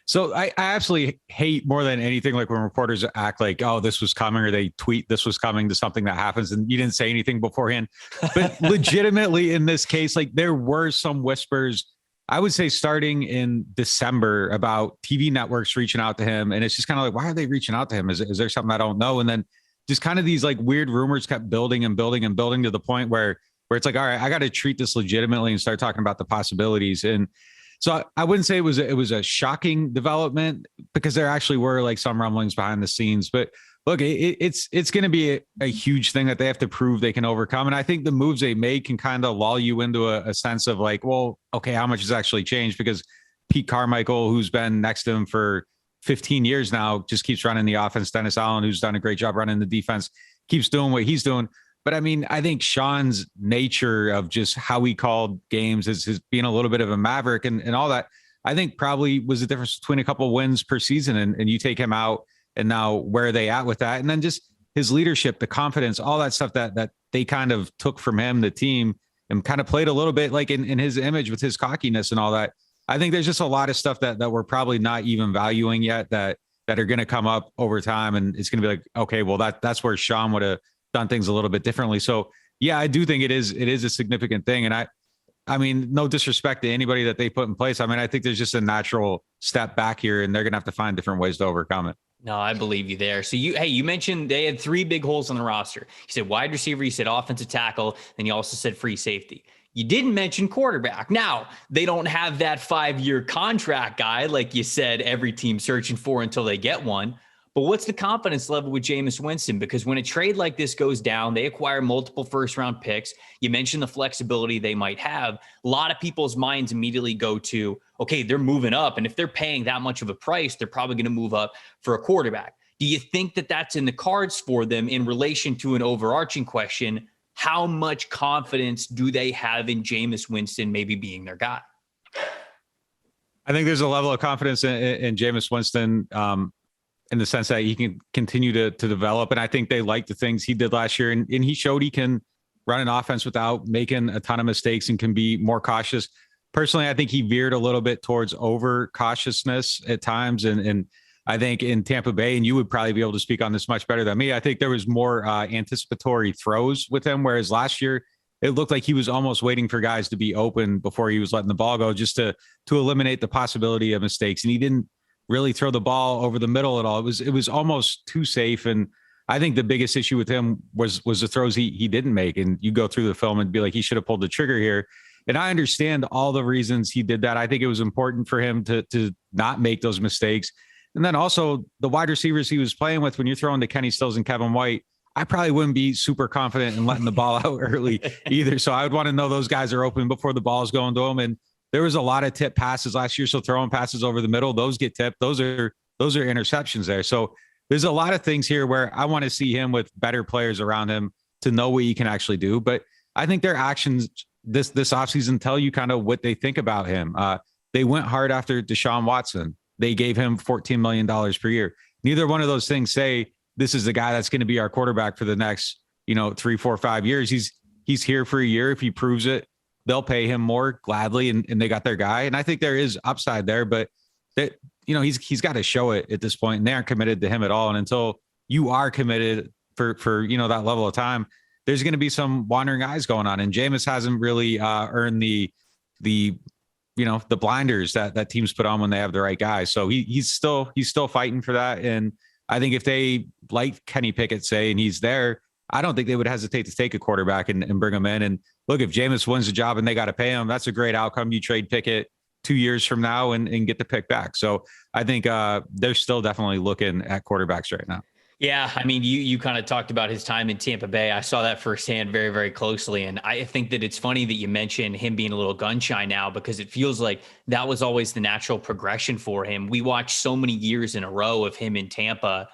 So I absolutely hate more than anything, like when reporters act like, oh, this was coming, or they tweet this was coming to something that happens and you didn't say anything beforehand. But legitimately in this case, like there were some whispers, I would say starting in December, about TV networks reaching out to him. And it's just kind of like, why are they reaching out to him? Is there something I don't know? And then just kind of these like weird rumors kept building and building and building to the point where it's like, all right, I got to treat this legitimately and start talking about the possibilities. And so I wouldn't say it was a shocking development, because there actually were like some rumblings behind the scenes. But look, it's going to be a huge thing that they have to prove they can overcome. And I think the moves they made can kind of lull you into a sense of like, well, okay, how much has actually changed? Because Pete Carmichael, who's been next to him for 15 years now, just keeps running the offense. Dennis Allen, who's done a great job running the defense, keeps doing what he's doing. But I mean, I think Sean's nature of just how he called games is being a little bit of a maverick and all that, I think probably was the difference between a couple of wins per season. And you take him out, and now where are they at with that? And then just his leadership, the confidence, all that stuff that they kind of took from him, the team, and kind of played a little bit like in his image with his cockiness and all that. I think there's just a lot of stuff that we're probably not even valuing yet that are going to come up over time. And it's going to be like, okay, well, that's where Sean would have done things a little bit differently. So yeah, I do think it is a significant thing. And I mean, no disrespect to anybody that they put in place. I mean, I think there's just a natural step back here, and they're going to have to find different ways to overcome it. No, I believe you there. So you mentioned they had 3 big holes on the roster. You said wide receiver, you said offensive tackle, and you also said free safety. You didn't mention quarterback. Now, they don't have that 5-year contract guy, like you said, every team searching for until they get one. But what's the confidence level with Jameis Winston? Because when a trade like this goes down, they acquire multiple first-round picks. You mentioned the flexibility they might have. A lot of people's minds immediately go to, okay, they're moving up. And if they're paying that much of a price, they're probably going to move up for a quarterback. Do you think that that's in the cards for them in relation to an overarching question? How much confidence do they have in Jameis Winston maybe being their guy? I think there's a level of confidence in Jameis Winston in the sense that he can continue to develop. And I think they like the things he did last year. And he showed he can run an offense without making a ton of mistakes and can be more cautious. Personally, I think he veered a little bit towards over cautiousness at times. And I think in Tampa Bay, and you would probably be able to speak on this much better than me, I think there was more anticipatory throws with him, whereas last year it looked like he was almost waiting for guys to be open before he was letting the ball go, just to eliminate the possibility of mistakes. And he didn't really throw the ball over the middle at all. It was almost too safe. And I think the biggest issue with him was the throws he didn't make. And you go through the film and be like, he should have pulled the trigger here. And I understand all the reasons he did that. I think it was important for him to not make those mistakes. And then also the wide receivers he was playing with, when you're throwing to Kenny Stills and Kevin White, I probably wouldn't be super confident in letting the ball out early either. So I would want to know those guys are open before the ball is going to them. And there was a lot of tip passes last year. So throwing passes over the middle, those get tipped. Those are interceptions there. So there's a lot of things here where I want to see him with better players around him to know what he can actually do. But I think their actions this offseason tell you kind of what they think about him. They went hard after Deshaun Watson. They gave him $14 million per year. Neither one of those things say this is the guy that's going to be our quarterback for the next, 3, 4, 5 years. He's here for a year. If he proves it, they'll pay him more gladly, and they got their guy. And I think there is upside there, but that, he's got to show it at this point, and they aren't committed to him at all. And until you are committed for that level of time, there's going to be some wandering eyes going on. And Jameis hasn't really earned the the blinders that teams put on when they have the right guy. So he's still fighting for that. And I think if they like Kenny Pickett, say, and he's there, I don't think they would hesitate to take a quarterback and bring him in. And look, if Jameis wins the job and they got to pay him, that's a great outcome. You trade Pickett 2 years from now and get the pick back. So I think they're still definitely looking at quarterbacks right now. Yeah, I mean, you kind of talked about his time in Tampa Bay. I saw that firsthand very, very closely. And I think that it's funny that you mentioned him being a little gun shy now, because it feels like that was always the natural progression for him. We watched so many years in a row of him in Tampa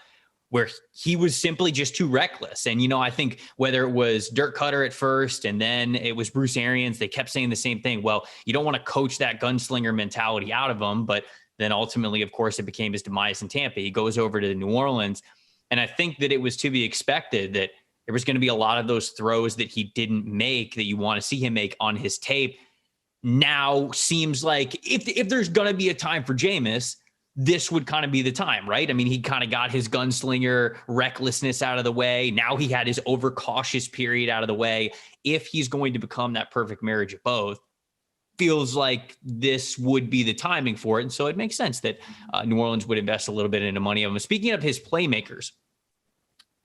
where he was simply just too reckless. And, I think whether it was Dirk Cutter at first and then it was Bruce Arians, they kept saying the same thing. Well, you don't want to coach that gunslinger mentality out of him. But then ultimately, of course, it became his demise in Tampa. He goes over to New Orleans. And I think that it was to be expected that there was going to be a lot of those throws that he didn't make that you want to see him make on his tape. Now seems like if there's going to be a time for Jameis, this would kind of be the time, right? I mean, he kind of got his gunslinger recklessness out of the way. Now he had his overcautious period out of the way. If he's going to become that perfect marriage of both, feels like this would be the timing for it. And so it makes sense that New Orleans would invest a little bit into money of him. Speaking of his playmakers,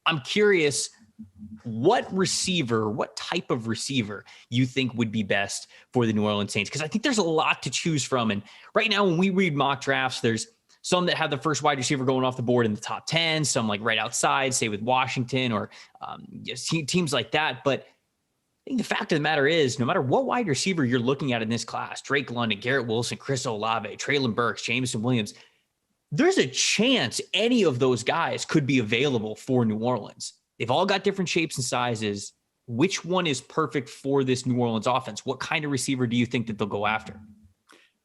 I'm curious what type of receiver you think would be best for the New Orleans Saints? Because I think there's a lot to choose from. And right now, when we read mock drafts, there's some that have the first wide receiver going off the board in the top 10, some like right outside, say with Washington or teams like that. But I think the fact of the matter is, no matter what wide receiver you're looking at in this class, Drake London, Garrett Wilson, Chris Olave, Treylon Burks, Jameson Williams, there's a chance any of those guys could be available for New Orleans. They've all got different shapes and sizes. Which one is perfect for this New Orleans offense? What kind of receiver do you think that they'll go after?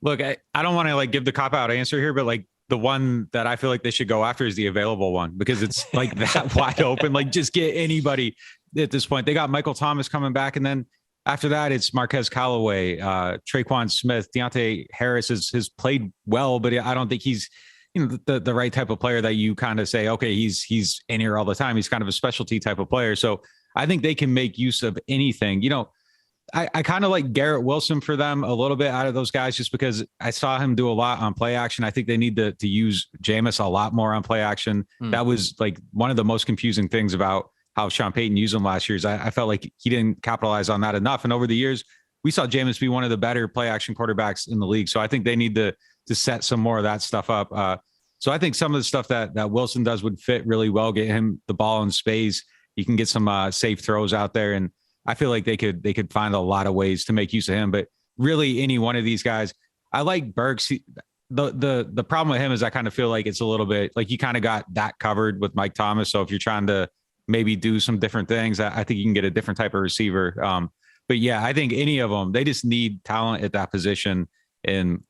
Look, I don't want to give the cop-out answer here, but the one that I feel like they should go after is the available one, because it's that wide open. Just get anybody at this point. They got Michael Thomas coming back, and then after that, it's Marquez Callaway, Traquan Smith, Deontay Harris has played well, but I don't think he's the right type of player that you kind of say, okay, he's in here all the time. He's kind of a specialty type of player. So I think they can make use of anything. I kind of like Garrett Wilson for them a little bit out of those guys, just because I saw him do a lot on play action. I think they need to use Jameis a lot more on play action. That was one of the most confusing things about how Sean Payton used him last year. I felt like he didn't capitalize on that enough. And over the years, we saw Jameis be one of the better play action quarterbacks in the league. So I think they need to set some more of that stuff up. So I think some of the stuff that Wilson does would fit really well, get him the ball in space. You can get some safe throws out there. And I feel like they could find a lot of ways to make use of him, but really any one of these guys. I like Burks. The problem with him is I kind of feel like it's a little bit like you kind of got that covered with Mike Thomas. So if you're trying to maybe do some different things, I think you can get a different type of receiver. But yeah, I think any of them, they just need talent at that position. And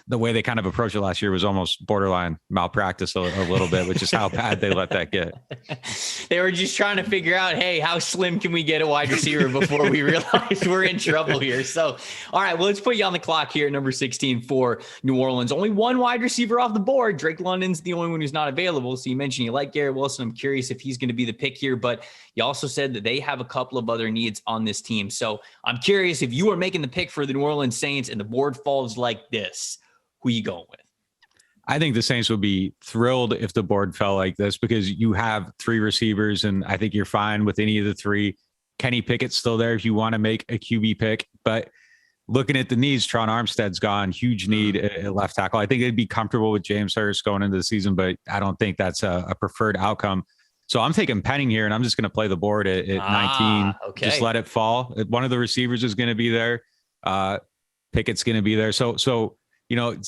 the way they kind of approached it last year was almost borderline malpractice a little bit, which is how bad they let that get. They were just trying to figure out, hey, how slim can we get a wide receiver before we realize we're in trouble here? So, all right, well, let's put you on the clock here at number 16 for New Orleans. Only one wide receiver off the board. Drake London's the only one who's not available. So you mentioned you like Garrett Wilson. I'm curious if he's going to be the pick here, but you also said that they have a couple of other needs on this team. So I'm curious, if you are making the pick for the New Orleans Saints and the board falls like this, who you going with? I think the Saints would be thrilled if the board fell like this, because you have three receivers, and I think you're fine with any of the three. Kenny Pickett's still there if you want to make a QB pick, but looking at the needs, Tron Armstead's gone, huge need at left tackle. I think they'd be comfortable with James Hurst going into the season, but I don't think that's a preferred outcome. So I'm taking Penning here, and I'm just going to play the board at 19. Okay. Just let it fall. One of the receivers is going to be there. Pickett's going to be there. So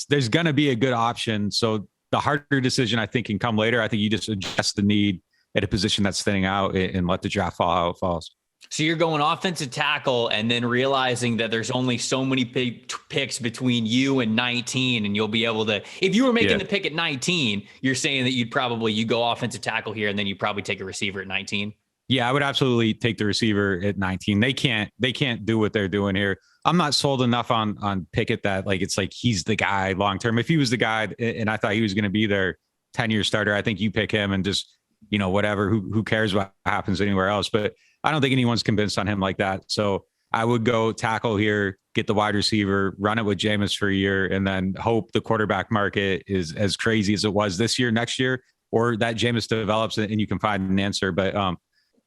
there's going to be a good option. So the harder decision, I think, can come later. I think you just adjust the need at a position that's thinning out and let the draft fall how it falls. So you're going offensive tackle and then realizing that there's only so many picks between you and 19, and you'll be able to, if you were making the pick at 19, you're saying that you go offensive tackle here, and then you probably take a receiver at 19. Yeah, I would absolutely take the receiver at 19. They can't do what they're doing here. I'm not sold enough on Pickett that it's like he's the guy long term. If he was the guy and I thought he was going to be their 10-year starter, I think you pick him and just, whatever, who cares what happens anywhere else. But I don't think anyone's convinced on him like that. So I would go tackle here, get the wide receiver, run it with Jameis for a year, and then hope the quarterback market is as crazy as it was this year, next year, or that Jameis develops and you can find an answer. But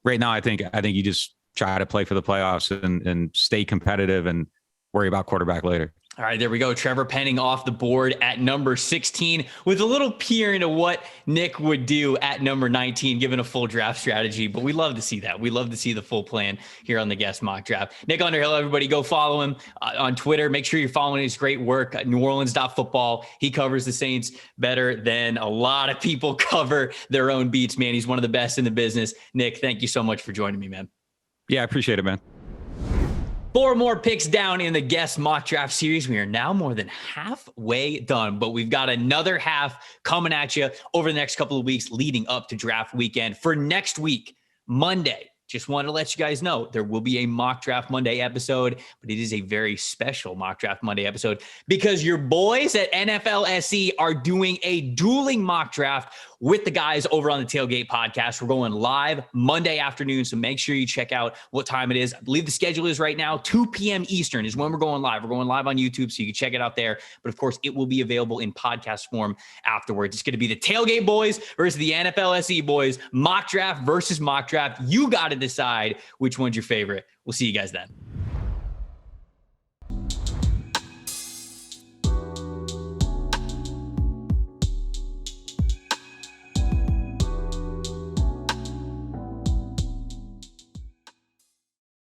right now, I think you just try to play for the playoffs and stay competitive and worry about quarterback later. All right, there we go. Trevor Penning off the board at number 16 with a little peer into what Nick would do at number 19, given a full draft strategy. But we love to see that. We love to see the full plan here on the Guest Mock Draft. Nick Underhill, everybody go follow him on Twitter. Make sure you're following his great work at NewOrleans.football. He covers the Saints better than a lot of people cover their own beats, man. He's one of the best in the business. Nick, thank you so much for joining me, man. Yeah, I appreciate it, man. 4 more picks down in the Guest Mock Draft series. We are now more than halfway done, but we've got another half coming at you over the next couple of weeks leading up to draft weekend. For next week, Monday, just wanted to let you guys know there will be a Mock Draft Monday episode, but it is a very special Mock Draft Monday episode because your boys at NFL SE are doing a dueling mock draft with the guys over on the Tailgate podcast. We're going live Monday afternoon, so make sure you check out what time it is. I believe the schedule is right now, 2 p.m. Eastern is when we're going live. We're going live on YouTube, so you can check it out there. But, of course, it will be available in podcast form afterwards. It's going to be the Tailgate boys versus the NFL SE boys, mock draft versus mock draft. You got to decide which one's your favorite. We'll see you guys then.